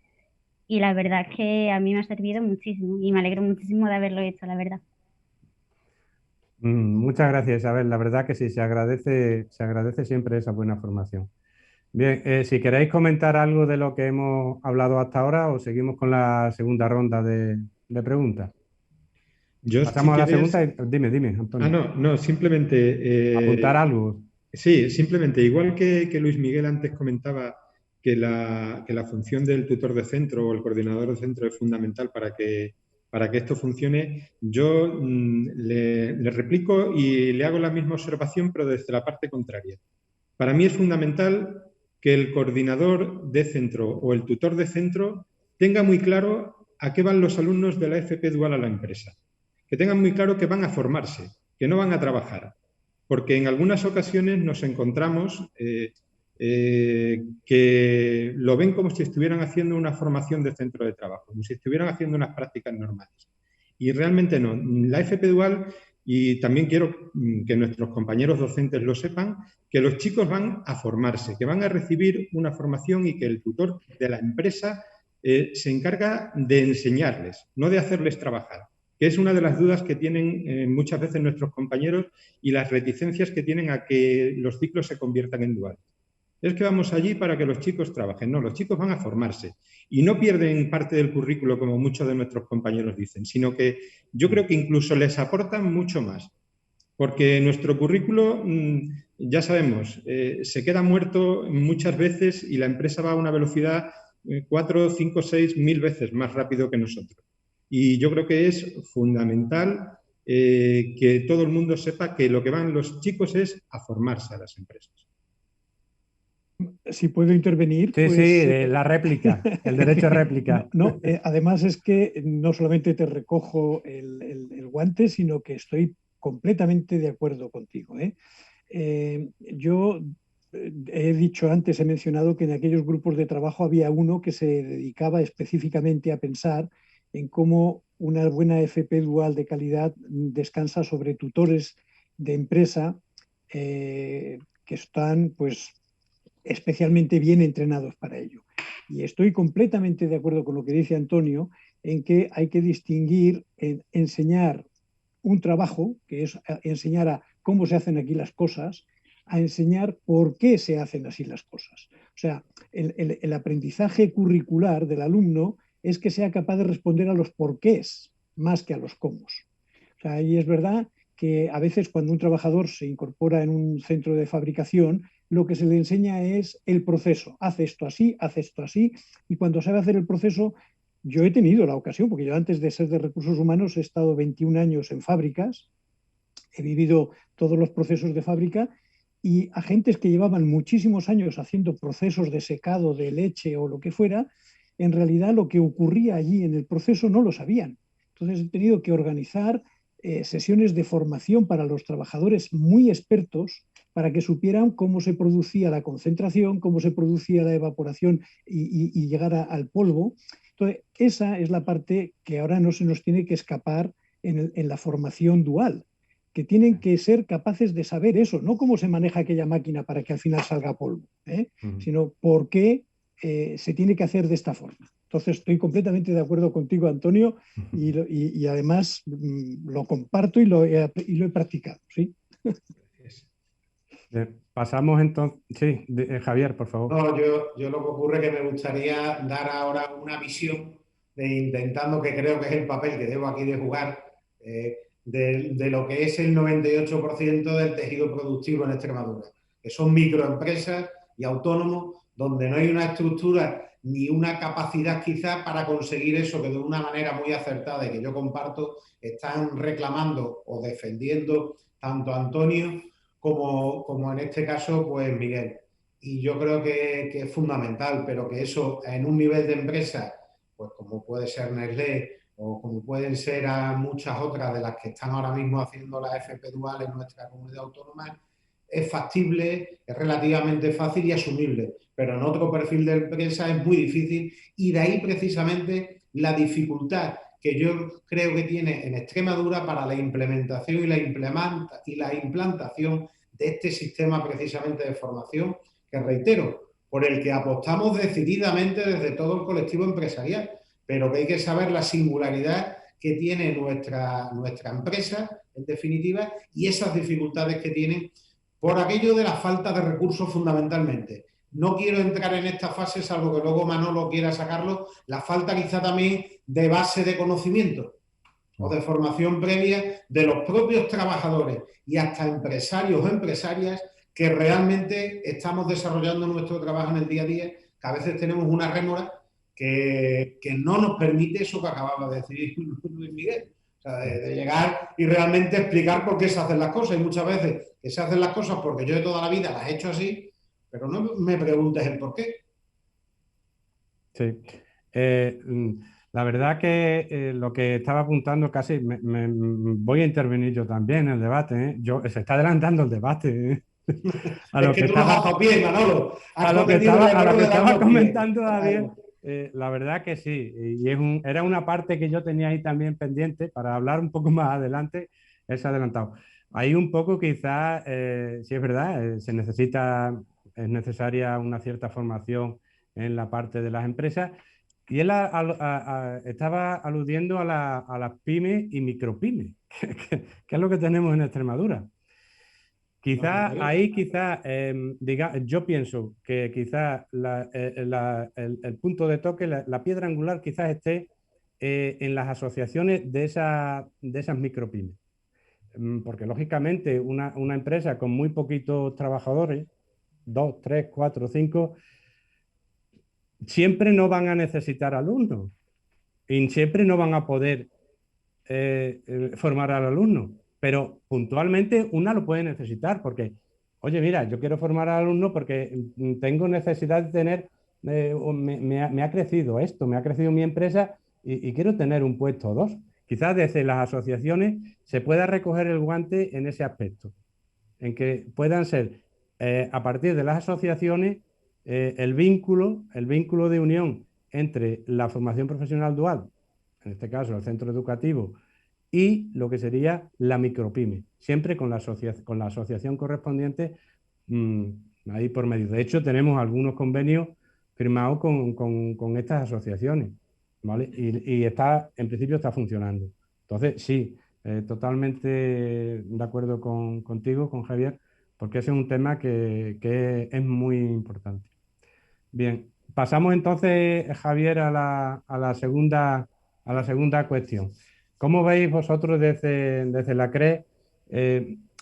y la verdad es que a mí me ha servido muchísimo y me alegro muchísimo de haberlo hecho, la verdad. Muchas gracias, Isabel. La verdad que sí, se agradece siempre esa buena formación. Bien, si queréis comentar algo de lo que hemos hablado hasta ahora o seguimos con la segunda ronda de preguntas. Yo, si Pasamos a la quieres... segunda. Dime, Antonio. no, simplemente... Apuntar algo. Sí, simplemente, igual que Luis Miguel antes comentaba que la función del tutor de centro o el coordinador de centro es fundamental para que esto funcione, yo le replico y le hago la misma observación, pero desde la parte contraria. Para mí es fundamental que el coordinador de centro o el tutor de centro tenga muy claro a qué van los alumnos de la FP Dual a la empresa. Que tengan muy claro que van a formarse, que no van a trabajar. Porque en algunas ocasiones nos encontramos que lo ven como si estuvieran haciendo una formación de centro de trabajo, como si estuvieran haciendo unas prácticas normales. Y realmente no. La FP Dual, y también quiero que nuestros compañeros docentes lo sepan, que los chicos van a formarse, que van a recibir una formación y que el tutor de la empresa se encarga de enseñarles, no de hacerles trabajar, que es una de las dudas que tienen muchas veces nuestros compañeros y las reticencias que tienen a que los ciclos se conviertan en duales. Es que vamos allí para que los chicos trabajen. No, los chicos van a formarse y no pierden parte del currículo como muchos de nuestros compañeros dicen, sino que yo creo que incluso les aportan mucho más. Porque nuestro currículo, ya sabemos, se queda muerto muchas veces y la empresa va a una velocidad 4, 5, 6, 1000 veces más rápido que nosotros. Y yo creo que es fundamental que todo el mundo sepa que lo que van los chicos es a formarse a las empresas. Si puedo intervenir. Sí, pues, la réplica, el derecho a réplica. Además es que no solamente te recojo el guante, sino que estoy completamente de acuerdo contigo. Yo he dicho antes, he mencionado que en aquellos grupos de trabajo había uno que se dedicaba específicamente a pensar en cómo una buena FP dual de calidad descansa sobre tutores de empresa que están, pues, especialmente bien entrenados para ello. Y estoy completamente de acuerdo con lo que dice Antonio en que hay que distinguir en enseñar un trabajo, que es enseñar a cómo se hacen aquí las cosas, a enseñar por qué se hacen así las cosas. O sea, el aprendizaje curricular del alumno es que sea capaz de responder a los porqués más que a los cómo. O sea, y es verdad que a veces cuando un trabajador se incorpora en un centro de fabricación, lo que se le enseña es el proceso. Hace esto así, y cuando sabe hacer el proceso, yo he tenido la ocasión, porque yo antes de ser de recursos humanos he estado 21 años en fábricas, he vivido todos los procesos de fábrica, y agentes que llevaban muchísimos años haciendo procesos de secado de leche o lo que fuera, en realidad lo que ocurría allí en el proceso no lo sabían. Entonces he tenido que organizar sesiones de formación para los trabajadores muy expertos para que supieran cómo se producía la concentración, cómo se producía la evaporación y llegar al polvo. Entonces, esa es la parte que ahora no se nos tiene que escapar en la formación dual, que tienen que ser capaces de saber eso, no cómo se maneja aquella máquina para que al final salga polvo, sino por qué se tiene que hacer de esta forma. Entonces, estoy completamente de acuerdo contigo, Antonio, y además lo comparto y lo he practicado, ¿sí? Pasamos entonces... Sí, Javier, por favor. No, yo lo que ocurre es que me gustaría dar ahora una visión intentando, que creo que es el papel que debo aquí de jugar, de lo que es el 98% del tejido productivo en Extremadura, que son microempresas y autónomos, donde no hay una estructura ni una capacidad quizá para conseguir eso que de una manera muy acertada y que yo comparto están reclamando o defendiendo tanto Antonio como en este caso pues Miguel. Y yo creo que es fundamental, pero que eso en un nivel de empresa, pues como puede ser Nestlé o como pueden ser a muchas otras de las que están ahora mismo haciendo la FP dual en nuestra comunidad autónoma, es factible, es relativamente fácil y asumible, pero en otro perfil de empresa es muy difícil, y de ahí precisamente la dificultad que yo creo que tiene en Extremadura para la implementación y la implantación de este sistema precisamente de formación, que reitero, por el que apostamos decididamente desde todo el colectivo empresarial, pero que hay que saber la singularidad que tiene nuestra empresa, en definitiva, y esas dificultades que tienen por aquello de la falta de recursos fundamentalmente. No quiero entrar en esta fase, salvo que luego Manolo quiera sacarlo, la falta quizá también de base de conocimiento o de formación previa de los propios trabajadores y hasta empresarios o empresarias que realmente estamos desarrollando nuestro trabajo en el día a día, que a veces tenemos una rémora que no nos permite eso que acababa de decir Luis Miguel. O sea, de llegar y realmente explicar por qué se hacen las cosas. Y muchas veces que se hacen las cosas porque yo de toda la vida las he hecho así, pero no me preguntes el por qué. Sí. La verdad que lo que estaba apuntando casi voy a intervenir yo también en el debate. Se está adelantando el debate. A lo que tú estaba, has pie, Manolo. A lo que estaba comentando David. La verdad que sí, y era una parte que yo tenía ahí también pendiente para hablar un poco más adelante, es adelantado. Ahí un poco quizás, sí es verdad, es necesaria una cierta formación en la parte de las empresas, y él estaba aludiendo a las pymes y micropymes, que es lo que tenemos en Extremadura. Quizás ahí, yo pienso que quizás el punto de toque, la piedra angular quizás esté en las asociaciones de esas micropymes. Porque lógicamente una empresa con muy poquitos trabajadores, 2, 3, 4, 5, siempre no van a necesitar alumnos y siempre no van a poder formar al alumno. Pero puntualmente una lo puede necesitar porque, oye, mira, yo quiero formar al alumno porque tengo necesidad de tener, me ha crecido esto, me ha crecido mi empresa y quiero tener un puesto o dos. Quizás desde las asociaciones se pueda recoger el guante en ese aspecto, en que puedan ser, a partir de las asociaciones, el vínculo de unión entre la formación profesional dual, en este caso el centro educativo, y lo que sería la micropyme, siempre con la asociación correspondiente ahí por medio. De hecho, tenemos algunos convenios firmados con estas asociaciones, ¿vale? Y en principio está funcionando. Entonces, sí, totalmente de acuerdo contigo, con Javier, porque ese es un tema que es muy importante. Bien, pasamos entonces, Javier, a la segunda cuestión. ¿Cómo veis vosotros desde la CRE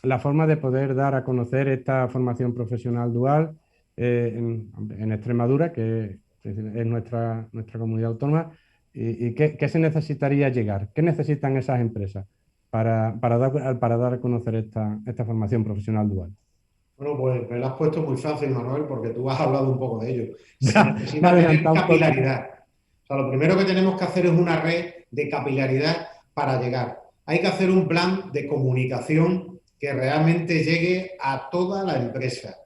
la forma de poder dar a conocer esta formación profesional dual en Extremadura, que es nuestra comunidad autónoma, y qué se necesitaría llegar? ¿Qué necesitan esas empresas para dar a conocer esta formación profesional dual? Bueno, pues me lo has puesto muy fácil, Manuel, porque tú has hablado un poco de ello. Se necesita tener capilaridad. O sea, lo primero que tenemos que hacer es una red de capilaridad para llegar. Hay que hacer un plan de comunicación que realmente llegue a toda la empresa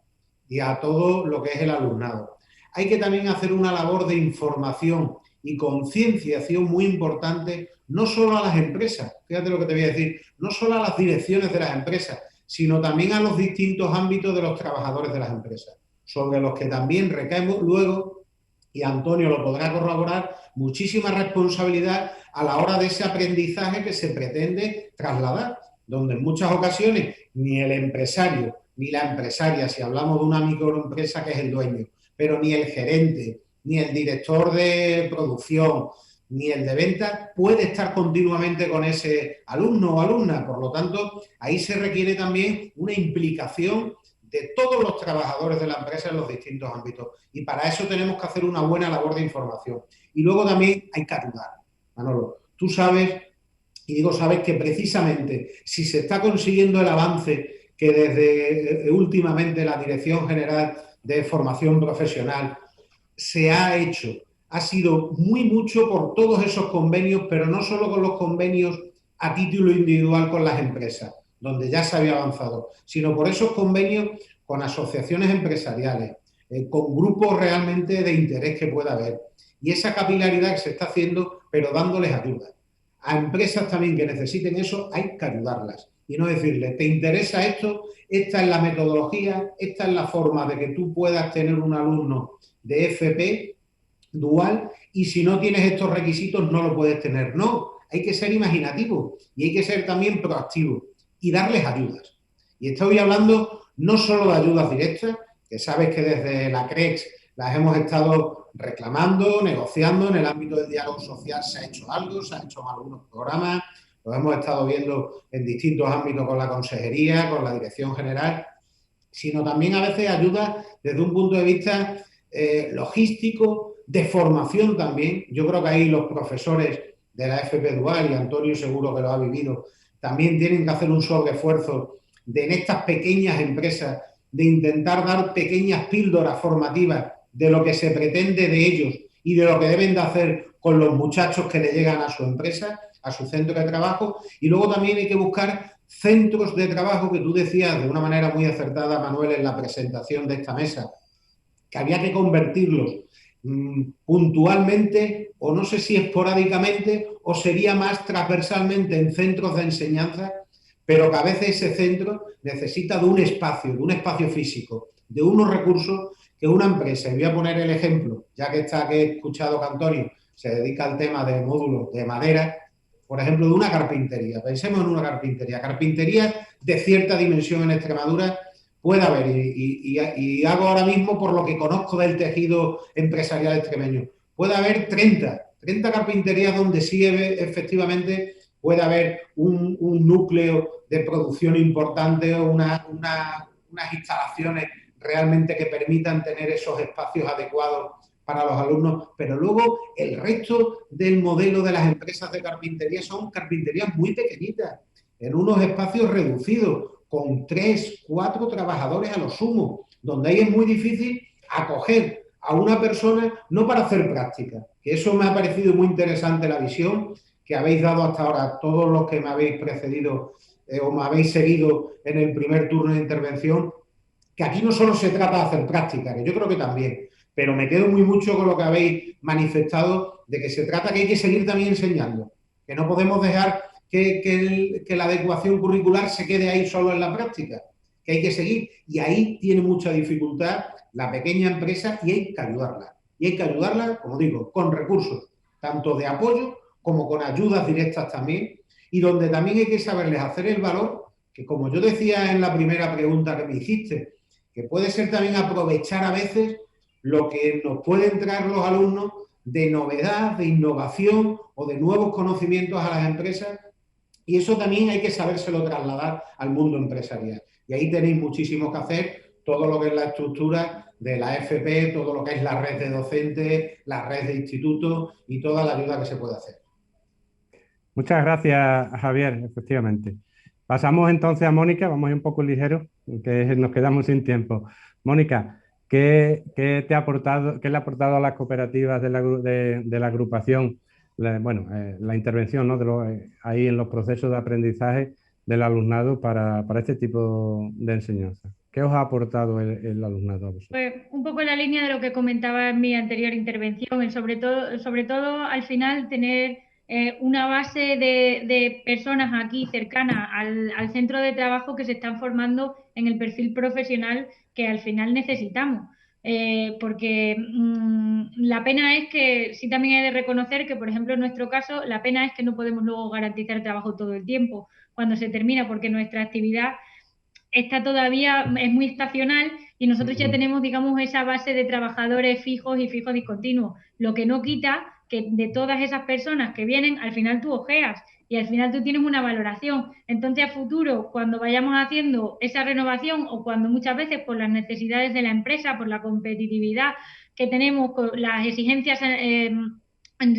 y a todo lo que es el alumnado. Hay que también hacer una labor de información y concienciación muy importante, no solo a las empresas, fíjate lo que te voy a decir, no solo a las direcciones de las empresas, sino también a los distintos ámbitos de los trabajadores de las empresas, sobre los que también recaemos luego, y Antonio lo podrá corroborar, muchísima responsabilidad a la hora de ese aprendizaje que se pretende trasladar, donde en muchas ocasiones ni el empresario ni la empresaria, si hablamos de una microempresa que es el dueño, pero ni el gerente, ni el director de producción, ni el de venta puede estar continuamente con ese alumno o alumna. Por lo tanto, ahí se requiere también una implicación de todos los trabajadores de la empresa en los distintos ámbitos. Y para eso tenemos que hacer una buena labor de información. Y luego también hay que ayudar. Manolo, tú sabes, y digo sabes, que precisamente si se está consiguiendo el avance que desde últimamente la Dirección General de Formación Profesional se ha hecho, ha sido muy mucho por todos esos convenios, pero no solo con los convenios a título individual con las empresas, donde ya se había avanzado, sino por esos convenios con asociaciones empresariales, con grupos realmente de interés que pueda haber. Y esa capilaridad que se está haciendo, pero dándoles ayuda. A empresas también que necesiten eso, hay que ayudarlas. Y no decirles, ¿te interesa esto? Esta es la metodología, esta es la forma de que tú puedas tener un alumno de FP dual, y si no tienes estos requisitos no lo puedes tener. No, hay que ser imaginativo y hay que ser también proactivo y darles ayudas. Y estoy hablando no solo de ayudas directas, que sabes que desde la CREX las hemos estado reclamando, negociando, en el ámbito del diálogo social se ha hecho algo, se han hecho algunos programas, lo hemos estado viendo en distintos ámbitos con la consejería, con la dirección general, sino también a veces ayuda desde un punto de vista logístico, de formación también. Yo creo que ahí los profesores de la FP Dual, y Antonio seguro que lo ha vivido, también tienen que hacer un sobreesfuerzo de en estas pequeñas empresas, de intentar dar pequeñas píldoras formativas de lo que se pretende de ellos y de lo que deben de hacer con los muchachos que le llegan a su empresa, a su centro de trabajo. Y luego también hay que buscar centros de trabajo, que tú decías de una manera muy acertada, Manuel, en la presentación de esta mesa, que había que convertirlos puntualmente, o no sé si esporádicamente, o sería más transversalmente en centros de enseñanza, pero que a veces ese centro necesita de un espacio físico, de unos recursos que una empresa, y voy a poner el ejemplo, ya que está que he escuchado que Antonio se dedica al tema de módulos de madera, por ejemplo, de una carpintería. Pensemos en una carpintería de cierta dimensión en Extremadura puede haber, y hago ahora mismo por lo que conozco del tejido empresarial extremeño, puede haber 30 carpinterías donde sí efectivamente puede haber un núcleo de producción importante o unas instalaciones realmente que permitan tener esos espacios adecuados para los alumnos, pero luego el resto del modelo de las empresas de carpintería son carpinterías muy pequeñitas, en unos espacios reducidos, con 3, 4 trabajadores a lo sumo, donde ahí es muy difícil acoger a una persona, no para hacer práctica, que eso me ha parecido muy interesante la visión que habéis dado hasta ahora, todos los que me habéis precedido o me habéis seguido en el primer turno de intervención, que aquí no solo se trata de hacer práctica, que yo creo que también, pero me quedo muy mucho con lo que habéis manifestado, de que se trata que hay que seguir también enseñando, que no podemos dejar que la adecuación curricular se quede ahí solo en la práctica, que hay que seguir, y ahí tiene mucha dificultad la pequeña empresa y hay que ayudarla. Y hay que ayudarla, como digo, con recursos, tanto de apoyo como con ayudas directas también, y donde también hay que saberles hacer el valor, que como yo decía en la primera pregunta que me hiciste, que puede ser también aprovechar a veces lo que nos pueden traer los alumnos de novedad, de innovación o de nuevos conocimientos a las empresas, y eso también hay que sabérselo trasladar al mundo empresarial. Y ahí tenéis muchísimo que hacer, todo lo que es la estructura de la FP, todo lo que es la red de docentes, la red de institutos y toda la ayuda que se puede hacer. Muchas gracias, Javier, efectivamente. Pasamos entonces a Mónica, vamos a ir un poco ligeros, que nos quedamos sin tiempo. Mónica, ¿qué le ha aportado a las cooperativas de la agrupación la intervención, ¿no? ahí en los procesos de aprendizaje del alumnado para este tipo de enseñanza? ¿Qué os ha aportado el alumnado a vosotros? Pues un poco en la línea de lo que comentaba en mi anterior intervención, sobre todo al final tener una base de personas aquí cercanas al centro de trabajo que se están formando en el perfil profesional que al final necesitamos. Porque la pena es que, sí, también he de reconocer que, por ejemplo, en nuestro caso, la pena es que no podemos luego garantizar trabajo todo el tiempo cuando se termina, porque nuestra actividad está todavía, es muy estacional y nosotros ya tenemos, digamos, esa base de trabajadores fijos y fijos discontinuos, lo que no quita que de todas esas personas que vienen, al final tú ojeas y al final tú tienes una valoración. Entonces, a futuro, cuando vayamos haciendo esa renovación o cuando muchas veces por las necesidades de la empresa, por la competitividad que tenemos, con las exigencias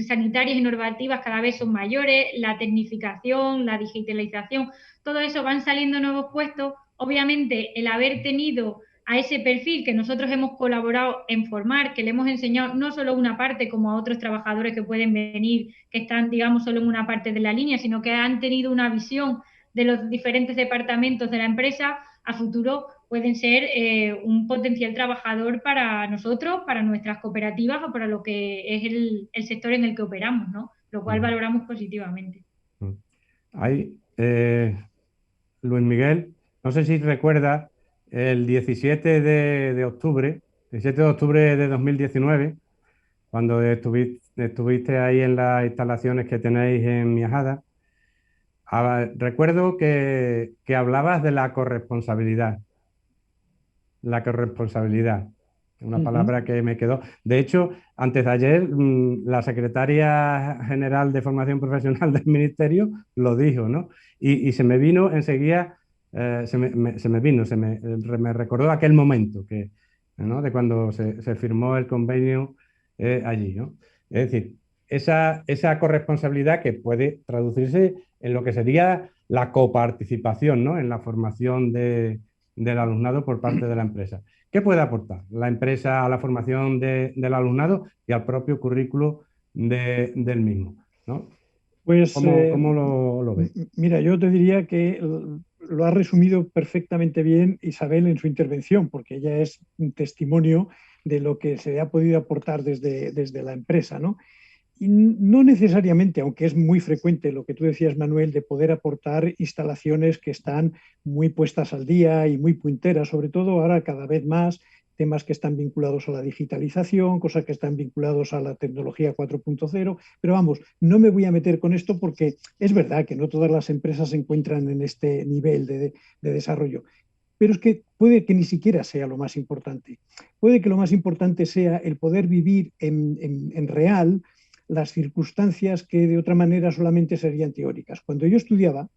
sanitarias y normativas cada vez son mayores, la tecnificación, la digitalización, todo eso, van saliendo nuevos puestos. Obviamente, el haber tenido a ese perfil que nosotros hemos colaborado en formar, que le hemos enseñado no solo una parte como a otros trabajadores que pueden venir, que están, digamos, solo en una parte de la línea, sino que han tenido una visión de los diferentes departamentos de la empresa, a futuro pueden ser un potencial trabajador para nosotros, para nuestras cooperativas o para lo que es el sector en el que operamos, ¿no? Lo cual valoramos positivamente. Hay, Luis Miguel, no sé si recuerdas el 17 de octubre, 17 de octubre de 2019, cuando estuviste ahí en las instalaciones que tenéis en Miajada. Recuerdo que hablabas de la corresponsabilidad. La corresponsabilidad, una palabra que me quedó. De hecho, antes de ayer, la secretaria general de Formación Profesional del Ministerio lo dijo, ¿no? Y se me vino enseguida, me recordó aquel momento ¿no? De cuando se firmó el convenio allí, ¿no? Es decir, esa corresponsabilidad que puede traducirse en lo que sería la coparticipación, ¿no? En la formación del alumnado por parte de la empresa. ¿Qué puede aportar la empresa a la formación del alumnado y al propio currículo del mismo, ¿no? Pues, ¿Cómo lo ves? Mira, yo te diría que lo ha resumido perfectamente bien Isabel en su intervención, porque ella es un testimonio de lo que se ha podido aportar desde la empresa, ¿no? Y no necesariamente, aunque es muy frecuente lo que tú decías, Manuel, de poder aportar instalaciones que están muy puestas al día y muy punteras, sobre todo ahora cada vez más temas que están vinculados a la digitalización, cosas que están vinculados a la tecnología 4.0, pero vamos, no me voy a meter con esto porque es verdad que no todas las empresas se encuentran en este nivel de desarrollo. Pero es que puede que ni siquiera sea lo más importante. Puede que lo más importante sea el poder vivir en real las circunstancias que de otra manera solamente serían teóricas. Cuando yo estudiaba,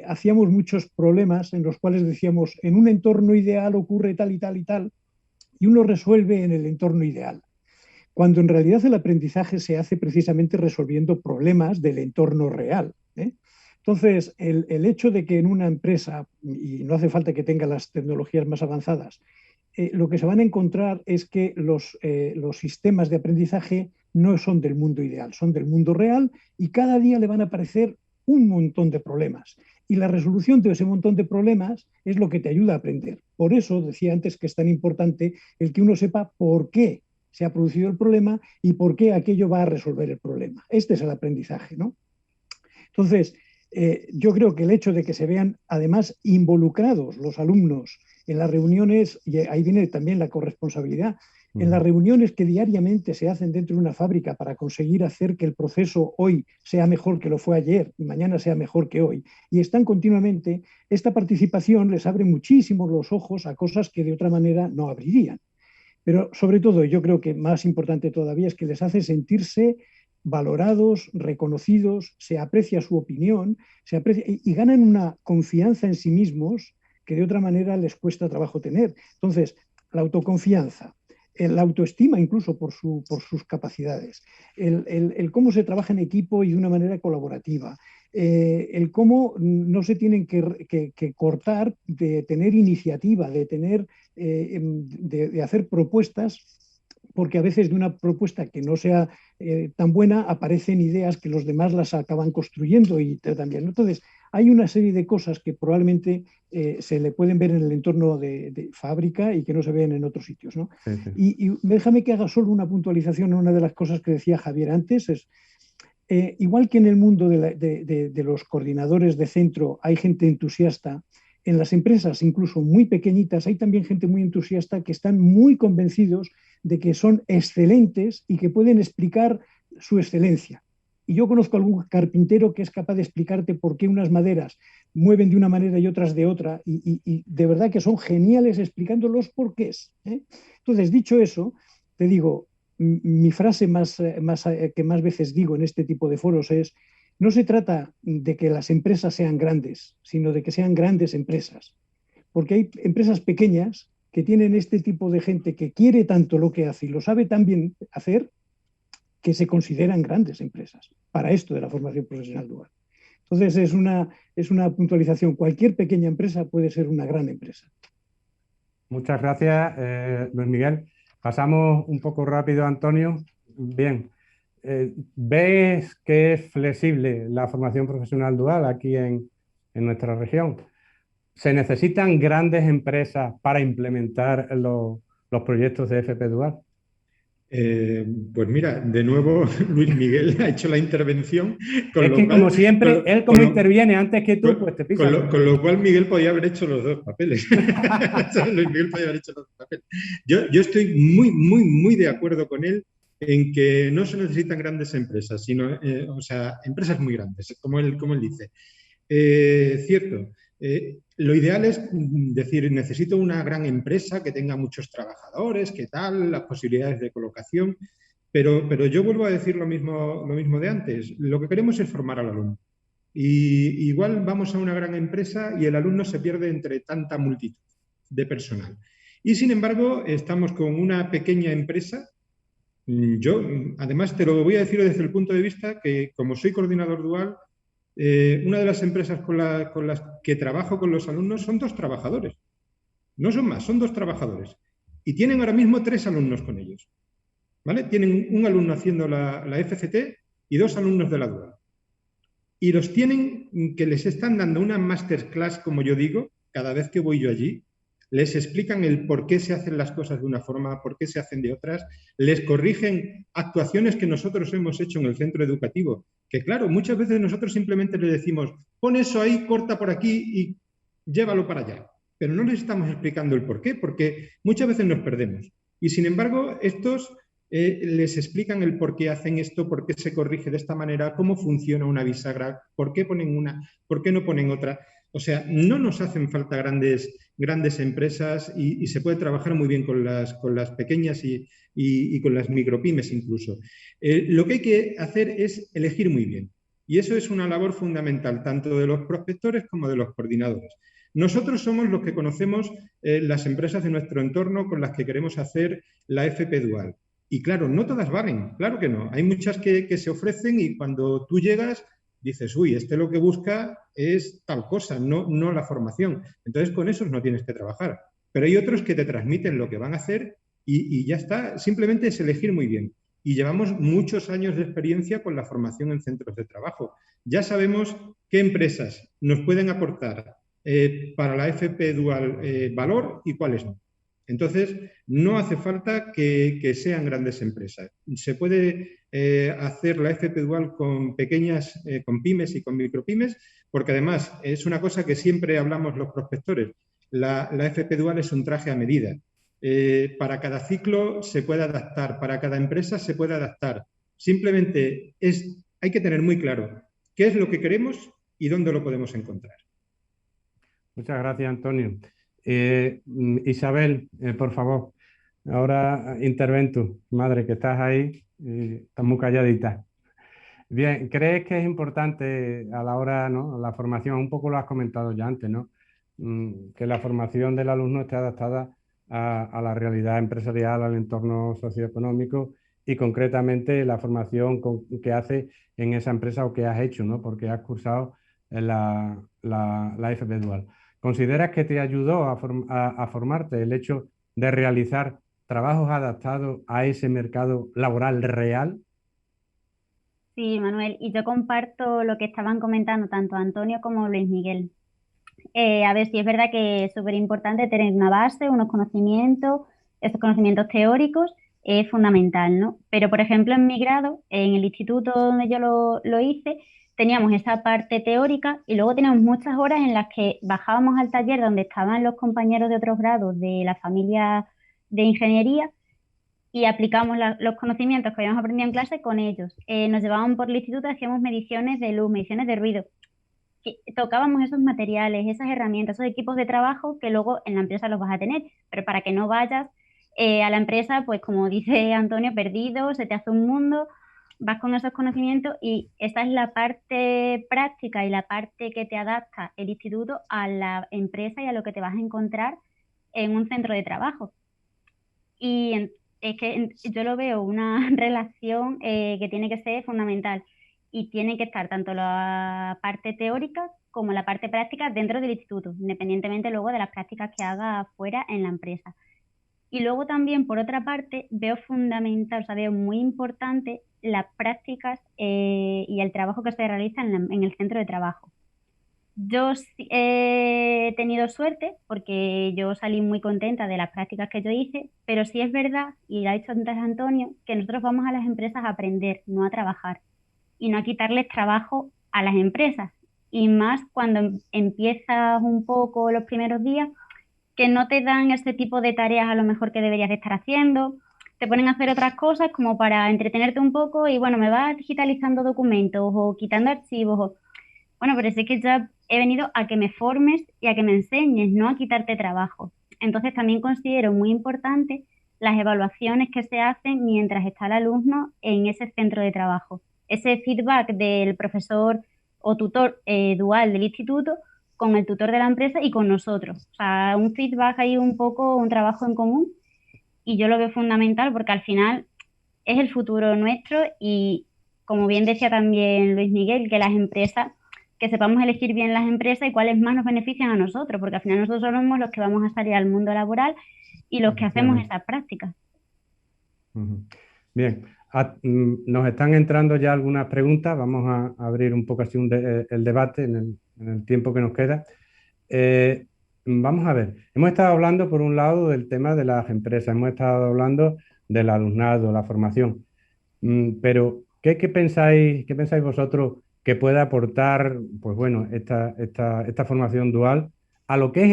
hacíamos muchos problemas en los cuales decíamos, en un entorno ideal ocurre tal y tal y tal, y uno resuelve en el entorno ideal. Cuando en realidad el aprendizaje se hace precisamente resolviendo problemas del entorno real, ¿eh? Entonces, el hecho de que en una empresa, y no hace falta que tenga las tecnologías más avanzadas, lo que se van a encontrar es que los sistemas de aprendizaje no son del mundo ideal, son del mundo real y cada día le van a aparecer un montón de problemas. Y la resolución de ese montón de problemas es lo que te ayuda a aprender. Por eso decía antes que es tan importante el que uno sepa por qué se ha producido el problema y por qué aquello va a resolver el problema. Este es el aprendizaje, ¿no? Entonces, yo creo que el hecho de que se vean además involucrados los alumnos en las reuniones, y ahí viene también la corresponsabilidad, en las reuniones que diariamente se hacen dentro de una fábrica para conseguir hacer que el proceso hoy sea mejor que lo fue ayer y mañana sea mejor que hoy, y están continuamente, esta participación les abre muchísimo los ojos a cosas que de otra manera no abrirían. Pero sobre todo, yo creo que más importante todavía es que les hace sentirse valorados, reconocidos, se aprecia su opinión, se aprecia, y ganan una confianza en sí mismos que de otra manera les cuesta trabajo tener. Entonces, la autoconfianza, la autoestima incluso por sus capacidades, el cómo se trabaja en equipo y de una manera colaborativa, el cómo no se tienen que cortar de tener iniciativa, de hacer propuestas, porque a veces de una propuesta que no sea tan buena aparecen ideas que los demás las acaban construyendo y también. Entonces, hay una serie de cosas que probablemente se le pueden ver en el entorno de fábrica y que no se ven en otros sitios, ¿no? Sí. Y déjame que haga solo una puntualización a una de las cosas que decía Javier antes. igual que en el mundo de los coordinadores de centro hay gente entusiasta, en las empresas, incluso muy pequeñitas, hay también gente muy entusiasta que están muy convencidos de que son excelentes y que pueden explicar su excelencia. Y yo conozco algún carpintero que es capaz de explicarte por qué unas maderas mueven de una manera y otras de otra, y de verdad que son geniales explicando los porqués, ¿eh? Entonces, dicho eso, te digo, mi frase que más veces digo en este tipo de foros es: no se trata de que las empresas sean grandes, sino de que sean grandes empresas. Porque hay empresas pequeñas que tienen este tipo de gente que quiere tanto lo que hace y lo sabe tan bien hacer, que se consideran grandes empresas para esto de la formación profesional dual. Entonces, es una puntualización. Cualquier pequeña empresa puede ser una gran empresa. Muchas gracias, Luis Miguel. Pasamos un poco rápido, Antonio. Bien. ¿Ves que es flexible la formación profesional dual aquí en nuestra región? ¿Se necesitan grandes empresas para implementar los proyectos de FP dual? Pues mira, de nuevo Luis Miguel ha hecho la intervención. Es que como siempre, él como interviene antes que tú, pues te pisa. Con lo cual Miguel podía haber hecho los dos papeles. Luis Miguel podía haber hecho los dos papeles. Yo estoy muy de acuerdo con él en que no se necesitan grandes empresas, sino, o sea, empresas muy grandes, como él dice. Cierto. Lo ideal es decir, necesito una gran empresa que tenga muchos trabajadores, qué tal, las posibilidades de colocación, pero yo vuelvo a decir lo mismo de antes. Lo que queremos es formar al alumno. Y igual vamos a una gran empresa y el alumno se pierde entre tanta multitud de personal. Y sin embargo, estamos con una pequeña empresa. Yo, además, te lo voy a decir desde el punto de vista que, como soy coordinador dual, una de las empresas con las que trabajo con los alumnos son 2 trabajadores. No son más, son 2 trabajadores. Y tienen ahora mismo 3 alumnos con ellos. ¿Vale? Tienen un alumno haciendo la FCT y 2 alumnos de la dual. Y los tienen que les están dando una masterclass, como yo digo, cada vez que voy yo allí. Les explican el por qué se hacen las cosas de una forma, por qué se hacen de otras, les corrigen actuaciones que nosotros hemos hecho en el centro educativo, que claro, muchas veces nosotros simplemente le decimos, pon eso ahí, corta por aquí y llévalo para allá, pero no les estamos explicando el por qué, porque muchas veces nos perdemos. Y sin embargo, estos les explican el por qué hacen esto, por qué se corrige de esta manera, cómo funciona una bisagra, por qué ponen una, por qué no ponen otra. O sea, no nos hacen falta grandes empresas y se puede trabajar muy bien con las pequeñas y con las micropymes incluso. Lo que hay que hacer es elegir muy bien. Y eso es una labor fundamental, tanto de los prospectores como de los coordinadores. Nosotros somos los que conocemos las empresas de nuestro entorno con las que queremos hacer la FP dual. Y claro, no todas valen, claro que no. Hay muchas que se ofrecen y cuando tú llegas dices, uy, lo que busca es tal cosa, no la formación. Entonces, con esos no tienes que trabajar. Pero hay otros que te transmiten lo que van a hacer y ya está. Simplemente es elegir muy bien. Y llevamos muchos años de experiencia con la formación en centros de trabajo. Ya sabemos qué empresas nos pueden aportar para la FP dual valor y cuáles no. Entonces, no hace falta que sean grandes empresas. Se puede hacer la FP dual con pequeñas, con pymes y con micropymes, porque además es una cosa que siempre hablamos los prospectores. La FP dual es un traje a medida. Para cada ciclo se puede adaptar, para cada empresa se puede adaptar. Simplemente hay que tener muy claro qué es lo que queremos y dónde lo podemos encontrar. Muchas gracias, Antonio. Isabel, por favor, ahora interven tú, madre, que estás ahí, estás muy calladita. Bien, ¿crees que es importante a la hora, ¿no? La formación, un poco lo has comentado ya antes, ¿no? Que la formación del alumno esté adaptada a la realidad empresarial, al entorno socioeconómico y concretamente la formación que hace en esa empresa o que has hecho, ¿no? Porque has cursado la FP dual. ¿Consideras que te ayudó a formarte el hecho de realizar trabajos adaptados a ese mercado laboral real? Sí, Manuel, y yo comparto lo que estaban comentando tanto Antonio como Luis Miguel. A ver, sí es verdad que es súper importante tener una base, unos conocimientos, estos conocimientos teóricos, es fundamental, ¿no? Pero, por ejemplo, en mi grado, en el instituto donde yo lo hice, teníamos esa parte teórica y luego teníamos muchas horas en las que bajábamos al taller donde estaban los compañeros de otros grados de la familia de ingeniería y aplicamos los conocimientos que habíamos aprendido en clase con ellos. Nos llevaban por el instituto, hacíamos mediciones de luz, mediciones de ruido. Tocábamos esos materiales, esas herramientas, esos equipos de trabajo que luego en la empresa los vas a tener, pero para que no vayas a la empresa, pues como dice Antonio, perdido, se te hace un mundo, vas con esos conocimientos y esa es la parte práctica y la parte que te adapta el instituto a la empresa y a lo que te vas a encontrar en un centro de trabajo. Y es que yo lo veo una relación que tiene que ser fundamental y tiene que estar tanto la parte teórica como la parte práctica dentro del instituto, independientemente luego de las prácticas que haga afuera en la empresa. Y luego también, por otra parte, veo fundamental, o sea, veo muy importante las prácticas y el trabajo que se realiza en el centro de trabajo. Yo he tenido suerte porque yo salí muy contenta de las prácticas que yo hice, pero sí es verdad, y lo ha dicho antes Antonio, que nosotros vamos a las empresas a aprender, no a trabajar, y no a quitarles trabajo a las empresas. Y más cuando empiezas un poco los primeros días, que no te dan ese tipo de tareas a lo mejor que deberías de estar haciendo, te ponen a hacer otras cosas como para entretenerte un poco y bueno, me vas digitalizando documentos o quitando archivos. Bueno, pero sí que ya he venido a que me formes y a que me enseñes, no a quitarte trabajo. Entonces también considero muy importante las evaluaciones que se hacen mientras está el alumno en ese centro de trabajo. Ese feedback del profesor o tutor dual del instituto con el tutor de la empresa y con nosotros. O sea, un feedback ahí un poco, un trabajo en común y yo lo veo fundamental porque al final es el futuro nuestro y como bien decía también Luis Miguel, que las empresas, que sepamos elegir bien las empresas y cuáles más nos benefician a nosotros, porque al final nosotros somos los que vamos a salir al mundo laboral y los que hacemos esas prácticas. Bien, nos están entrando ya algunas preguntas, vamos a abrir un poco así el debate en el tiempo que nos queda. Vamos a ver, hemos estado hablando por un lado del tema de las empresas, hemos estado hablando del alumnado, la formación, pero ¿qué pensáis vosotros que puede aportar, pues bueno, esta formación dual a lo que es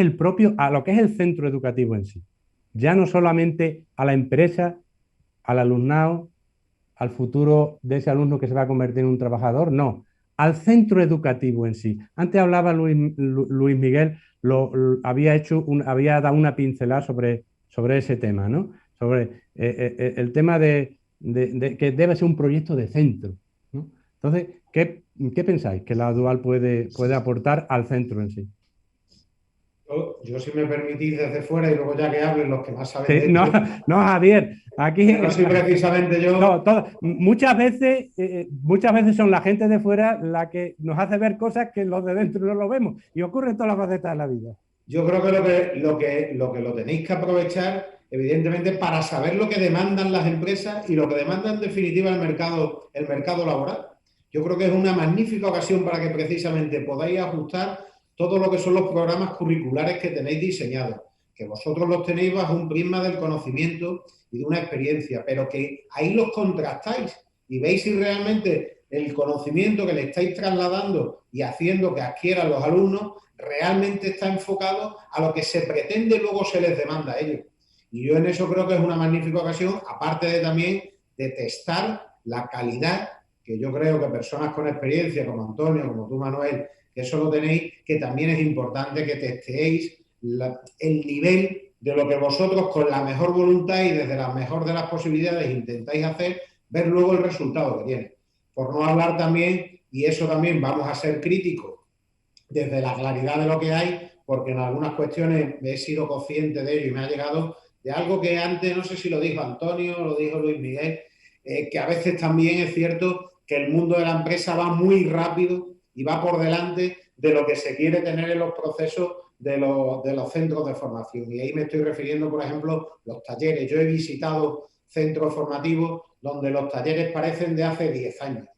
a lo que es el centro educativo en sí? Ya no solamente a la empresa, al alumnado, al futuro de ese alumno que se va a convertir en un trabajador, no, al centro educativo en sí. Antes hablaba Luis Miguel, había dado una pincelada sobre ese tema, ¿no? Sobre el tema de que debe ser un proyecto de centro, ¿no? Entonces, ¿qué pensáis que la dual puede aportar al centro en sí? Yo, si me permitís desde fuera y luego ya que hablen los que más saben de No, esto. no, Javier, aquí No soy precisamente yo. No, muchas veces son la gente de fuera la que nos hace ver cosas que los de dentro no lo vemos y ocurre en todas las facetas de la vida. Yo creo que lo tenéis que aprovechar, evidentemente, para saber lo que demandan las empresas y lo que demanda en definitiva el mercado laboral. Yo creo que es una magnífica ocasión para que precisamente podáis ajustar todo lo que son los programas curriculares que tenéis diseñados, que vosotros los tenéis bajo un prisma del conocimiento y de una experiencia, pero que ahí los contrastáis y veis si realmente el conocimiento que le estáis trasladando y haciendo que adquieran los alumnos realmente está enfocado a lo que se pretende luego se les demanda a ellos. Y yo en eso creo que es una magnífica ocasión, aparte de también de testar la calidad, que yo creo que personas con experiencia como Antonio, como tú Manuel, que eso lo tenéis, que también es importante que testéis el nivel de lo que vosotros con la mejor voluntad y desde la mejor de las posibilidades intentáis hacer, ver luego el resultado que tiene. Por no hablar también, y eso también vamos a ser críticos desde la claridad de lo que hay, porque en algunas cuestiones he sido consciente de ello y me ha llegado de algo que antes, no sé si lo dijo Antonio o lo dijo Luis Miguel, que a veces también es cierto que el mundo de la empresa va muy rápido y va por delante de lo que se quiere tener en los procesos de los centros de formación. Y ahí me estoy refiriendo, por ejemplo, los talleres. Yo he visitado centros formativos donde los talleres parecen de hace 10 años,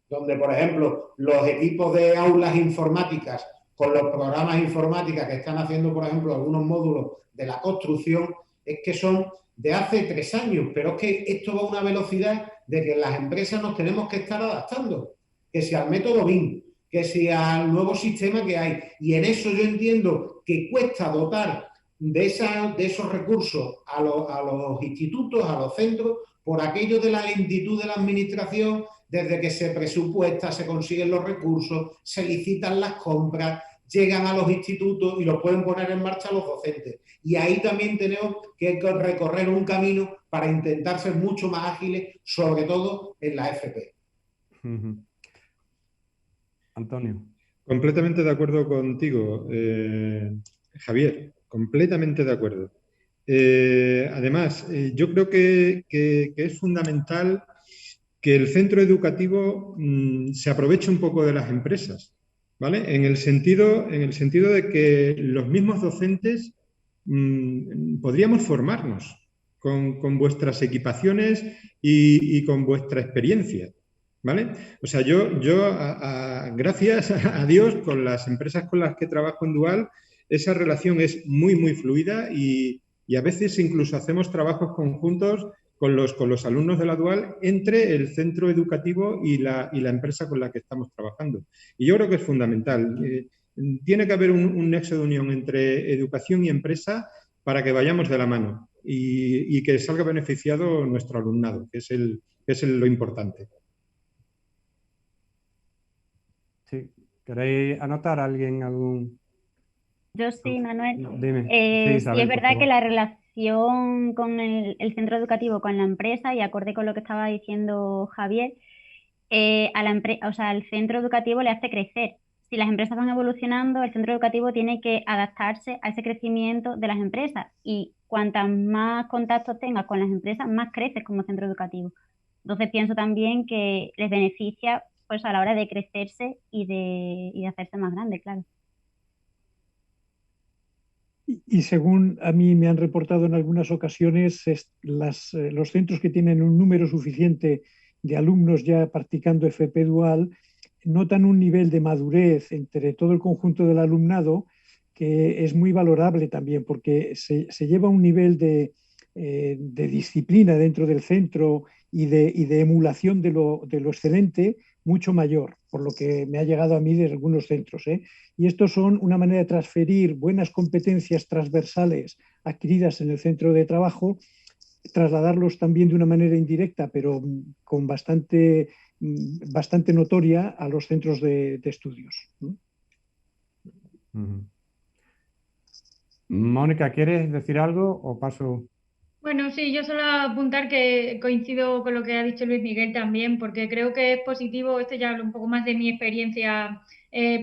donde, por ejemplo, los equipos de aulas informáticas con los programas informáticas que están haciendo, por ejemplo, algunos módulos de la construcción, es que son de hace 3 años, pero es que esto va a una velocidad de que las empresas nos tenemos que estar adaptando, que si al método BIM, que si al nuevo sistema que hay. Y en eso yo entiendo que cuesta dotar de esos recursos a los institutos, a los centros, por aquello de la lentitud de la administración, desde que se presupuesta, se consiguen los recursos, se licitan las compras, llegan a los institutos y los pueden poner en marcha los docentes. Y ahí también tenemos que recorrer un camino para intentar ser mucho más ágiles, sobre todo en la FP. Antonio. Completamente de acuerdo contigo, Javier, completamente de acuerdo. Además, yo creo que es fundamental que el centro educativo se aproveche un poco de las empresas, ¿vale? En el sentido de que los mismos docentes podríamos formarnos con vuestras equipaciones y con vuestra experiencia, ¿vale? O sea, yo gracias a Dios, con las empresas con las que trabajo en Dual, esa relación es muy, muy fluida y a veces incluso hacemos trabajos conjuntos con los alumnos de la Dual entre el centro educativo y la empresa con la que estamos trabajando. Y yo creo que es fundamental. Tiene que haber un nexo de unión entre educación y empresa para que vayamos de la mano y que salga beneficiado nuestro alumnado, que es lo importante. Sí. ¿Queréis anotar a alguien algún...? Yo sí, Manuel. Dime. Sí, Isabel, es por verdad favor. que la relación con el centro educativo, con la empresa, y acorde con lo que estaba diciendo Javier, al centro educativo le hace crecer. Si las empresas van evolucionando, el centro educativo tiene que adaptarse a ese crecimiento de las empresas. Y cuantas más contactos tengas con las empresas, más creces como centro educativo. Entonces pienso también que les beneficia pues a la hora de crecerse y de hacerse más grande, claro. Y según a mí me han reportado en algunas ocasiones, los centros que tienen un número suficiente de alumnos ya practicando FP Dual notan un nivel de madurez entre todo el conjunto del alumnado que es muy valorable también, porque se lleva un nivel de disciplina dentro del centro y de emulación de lo excelente mucho mayor, por lo que me ha llegado a mí de algunos centros, ¿eh? Y estos son una manera de transferir buenas competencias transversales adquiridas en el centro de trabajo, trasladarlos también de una manera indirecta, pero con bastante notoria a los centros de estudios. Mónica, ¿quieres decir algo o paso? Bueno, sí, yo solo apuntar que coincido con lo que ha dicho Luis Miguel también, porque creo que es positivo, esto ya hablo un poco más de mi experiencia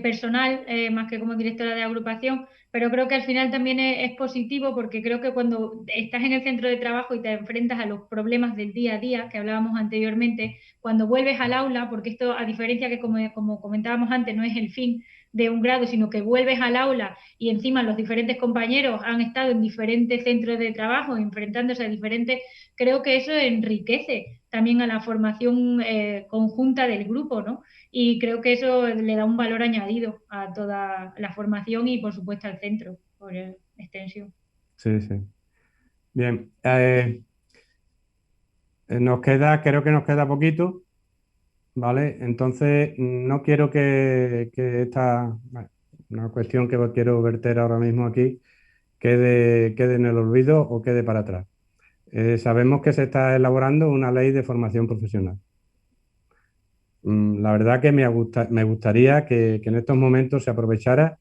personal, más que como directora de agrupación, pero creo que al final también es positivo porque creo que cuando estás en el centro de trabajo y te enfrentas a los problemas del día a día que hablábamos anteriormente, cuando vuelves al aula, porque esto a diferencia que como comentábamos antes no es el fin de un grado, sino que vuelves al aula y encima los diferentes compañeros han estado en diferentes centros de trabajo, enfrentándose a diferentes, creo que eso enriquece también a la formación conjunta del grupo, ¿no? Y creo que eso le da un valor añadido a toda la formación y por supuesto al centro, por extensión. Sí, sí. Bien. Creo que nos queda poquito, ¿vale? Entonces, no quiero que una cuestión que quiero verter ahora mismo aquí, quede en el olvido o quede para atrás. Sabemos que se está elaborando una ley de formación profesional. La verdad que me gustaría que en estos momentos se aprovechara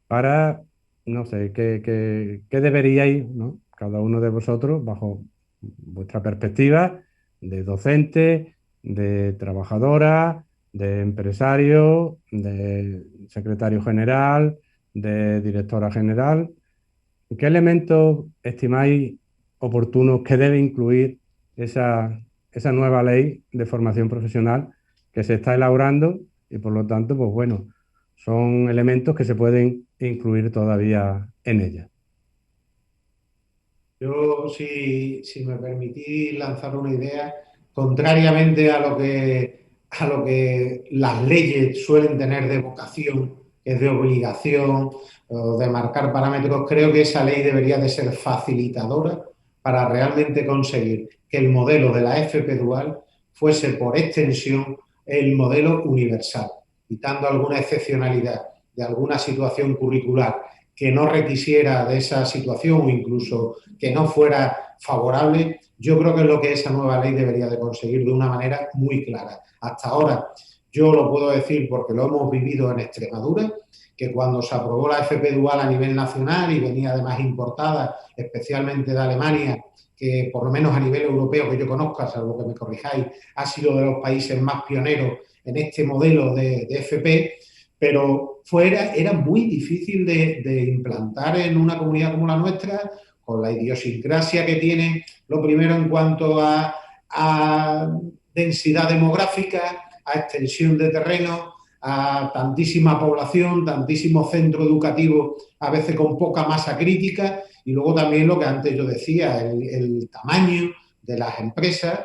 para, no sé, qué deberíais, ¿no? Cada uno de vosotros, bajo vuestra perspectiva de docente, de trabajadora, de empresario, de secretario general, de directora general, ¿qué elementos estimáis oportunos que debe incluir esa nueva ley de formación profesional que se está elaborando y por lo tanto, pues bueno, son elementos que se pueden incluir todavía en ella? Yo, si me permitís lanzar una idea, contrariamente a lo que las leyes suelen tener de vocación, que es de obligación o de marcar parámetros, creo que esa ley debería de ser facilitadora para realmente conseguir que el modelo de la FP dual fuese por extensión el modelo universal, quitando alguna excepcionalidad de alguna situación curricular que no requisiera de esa situación o incluso que no fuera favorable. Yo creo que es lo que esa nueva ley debería de conseguir de una manera muy clara. Hasta ahora, yo lo puedo decir porque lo hemos vivido en Extremadura, que cuando se aprobó la FP dual a nivel nacional y venía además importada especialmente de Alemania, que por lo menos a nivel europeo que yo conozca, salvo que me corrijáis, ha sido de los países más pioneros en este modelo de FP, pero era muy difícil de implantar en una comunidad como la nuestra, con la idiosincrasia que tiene, lo primero en cuanto a densidad demográfica, a extensión de terreno, a tantísima población, tantísimo centro educativo, a veces con poca masa crítica, y luego también lo que antes yo decía, el tamaño de las empresas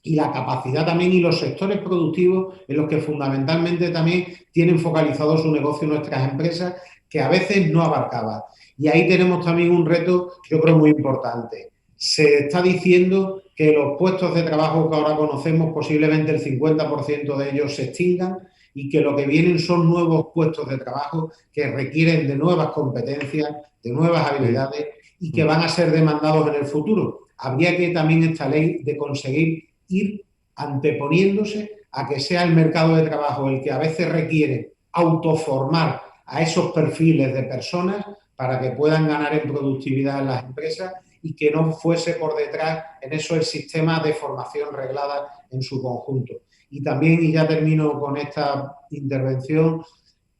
y la capacidad también y los sectores productivos en los que fundamentalmente también tienen focalizado su negocio nuestras empresas, que a veces no abarcaba. Y ahí tenemos también un reto, yo creo, muy importante. Se está diciendo que los puestos de trabajo que ahora conocemos, posiblemente el 50% de ellos se extingan, y que lo que vienen son nuevos puestos de trabajo que requieren de nuevas competencias, de nuevas habilidades y que van a ser demandados en el futuro. Habría que también esta ley de conseguir ir anteponiéndose a que sea el mercado de trabajo el que a veces requiere autoformar a esos perfiles de personas para que puedan ganar en productividad en las empresas y que no fuese por detrás en eso el sistema de formación reglada en su conjunto. Y también, y ya termino con esta intervención,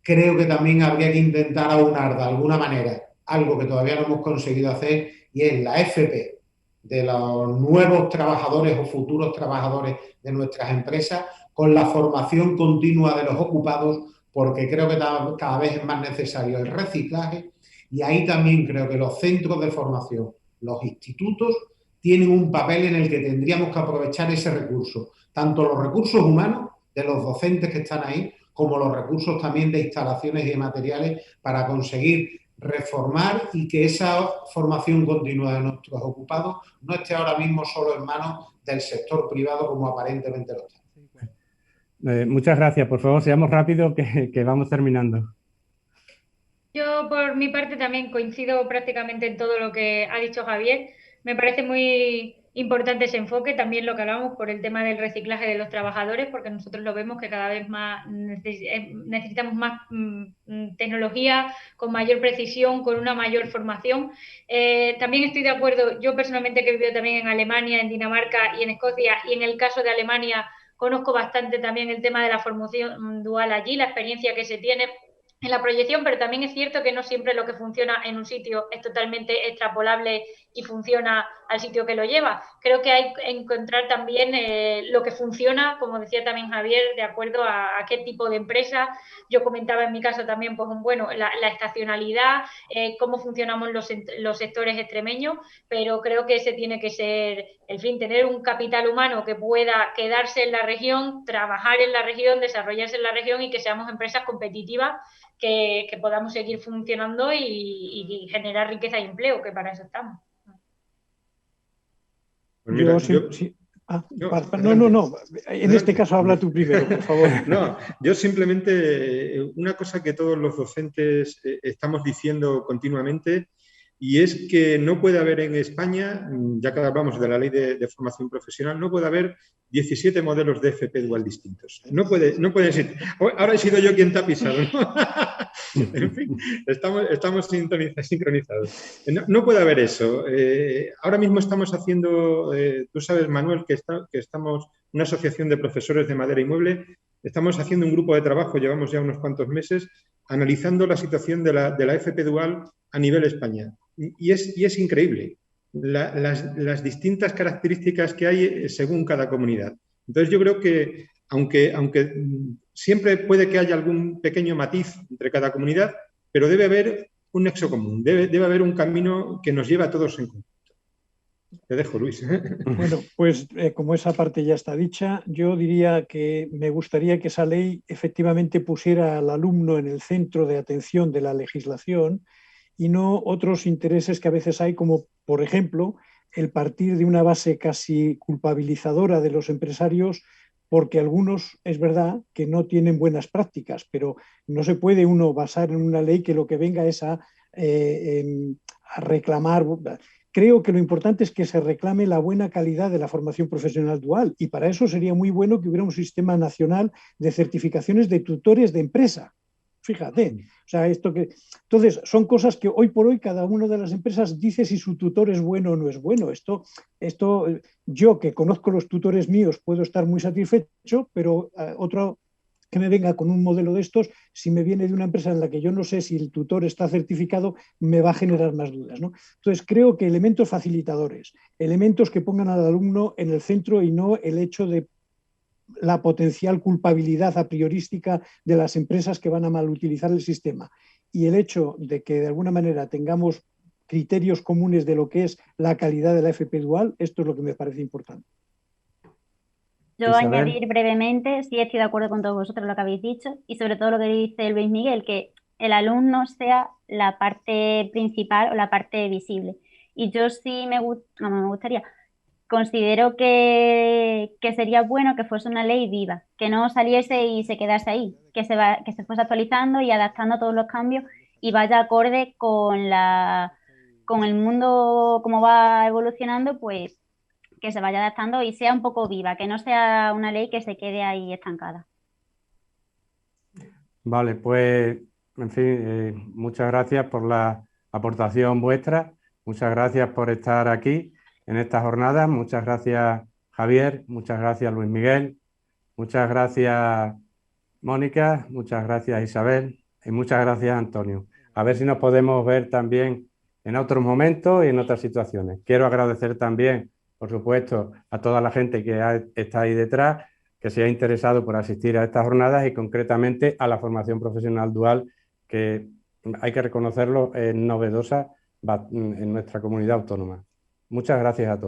creo que también habría que intentar aunar de alguna manera algo que todavía no hemos conseguido hacer, y es la FP de los nuevos trabajadores o futuros trabajadores de nuestras empresas con la formación continua de los ocupados, porque creo que cada vez es más necesario el reciclaje, y ahí también creo que los centros de formación, los institutos, tienen un papel en el que tendríamos que aprovechar ese recurso, tanto los recursos humanos de los docentes que están ahí, como los recursos también de instalaciones y de materiales para conseguir reformar y que esa formación continua de nuestros ocupados no esté ahora mismo solo en manos del sector privado como aparentemente lo está. Muchas gracias. Por favor, seamos rápidos que vamos terminando. Yo, por mi parte, también coincido prácticamente en todo lo que ha dicho Javier. Me parece muy importante ese enfoque, también lo que hablamos por el tema del reciclaje de los trabajadores, porque nosotros lo vemos que cada vez más necesitamos más tecnología, con mayor precisión, con una mayor formación. También estoy de acuerdo, yo personalmente que he vivido también en Alemania, en Dinamarca y en Escocia, y en el caso de Alemania conozco bastante también el tema de la formación dual allí, la experiencia que se tiene en la proyección, pero también es cierto que no siempre lo que funciona en un sitio es totalmente extrapolable y funciona al sitio que lo lleva. Creo que hay que encontrar también lo que funciona, como decía también Javier, de acuerdo a qué tipo de empresa. Yo comentaba en mi caso también, pues bueno, la estacionalidad, cómo funcionamos los sectores extremeños, pero creo que ese tiene que ser el fin, tener un capital humano que pueda quedarse en la región, trabajar en la región, desarrollarse en la región y que seamos empresas competitivas que podamos seguir funcionando y generar riqueza y empleo, que para eso estamos. Pues mira, no. En este caso habla tú primero, por favor. No, yo simplemente, una cosa que todos los docentes estamos diciendo continuamente, y es que no puede haber en España, ya que hablamos de la ley de formación profesional, no puede haber 17 modelos de FP dual distintos. No puede ser. Ahora he sido yo quien te ha pisado, ¿no? En fin, estamos sincronizados. No puede haber eso. Ahora mismo estamos haciendo, tú sabes, Manuel, que estamos una asociación de profesores de madera y mueble, estamos haciendo un grupo de trabajo, llevamos ya unos cuantos meses, analizando la situación de la FP dual a nivel España. Y es increíble las distintas características que hay según cada comunidad. Entonces yo creo que aunque siempre puede que haya algún pequeño matiz entre cada comunidad, pero debe haber un nexo común, debe haber un camino que nos lleve a todos en conjunto. Te dejo, Luis. Bueno, pues como esa parte ya está dicha, yo diría que me gustaría que esa ley efectivamente pusiera al alumno en el centro de atención de la legislación y no otros intereses que a veces hay, como por ejemplo el partir de una base casi culpabilizadora de los empresarios, porque algunos es verdad que no tienen buenas prácticas, pero no se puede uno basar en una ley que lo que venga es a reclamar. Creo que lo importante es que se reclame la buena calidad de la formación profesional dual, y para eso sería muy bueno que hubiera un sistema nacional de certificaciones de tutores de empresa. Fíjate, o sea, entonces son cosas que hoy por hoy cada una de las empresas dice si su tutor es bueno o no es bueno. Esto yo que conozco los tutores míos puedo estar muy satisfecho, pero otro que me venga con un modelo de estos, si me viene de una empresa en la que yo no sé si el tutor está certificado, me va a generar más dudas, ¿no? Entonces creo que elementos facilitadores, elementos que pongan al alumno en el centro y no el hecho de la potencial culpabilidad a priorística de las empresas que van a malutilizar el sistema, y el hecho de que de alguna manera tengamos criterios comunes de lo que es la calidad de la FP dual, esto es lo que me parece importante. Yo Isabel. añadir brevemente, sí estoy de acuerdo con todos vosotros lo que habéis dicho, y sobre todo lo que dice Luis Miguel, que el alumno sea la parte principal o la parte visible. Y yo sí me gustaría, considero que sería bueno que fuese una ley viva, que no saliese y se quedase ahí, que se fuese actualizando y adaptando a todos los cambios y vaya acorde con el mundo como va evolucionando, pues que se vaya adaptando y sea un poco viva, que no sea una ley que se quede ahí estancada. Vale, pues, en fin, muchas gracias por la aportación vuestra, muchas gracias por estar aquí en esta jornada, muchas gracias Javier, muchas gracias Luis Miguel, muchas gracias Mónica, muchas gracias Isabel y muchas gracias Antonio. A ver si nos podemos ver también en otros momentos y en otras situaciones. Quiero agradecer también, por supuesto, a toda la gente que está ahí detrás, que se ha interesado por asistir a estas jornadas y concretamente a la formación profesional dual, que hay que reconocerlo, es novedosa en nuestra comunidad autónoma. Muchas gracias a todos.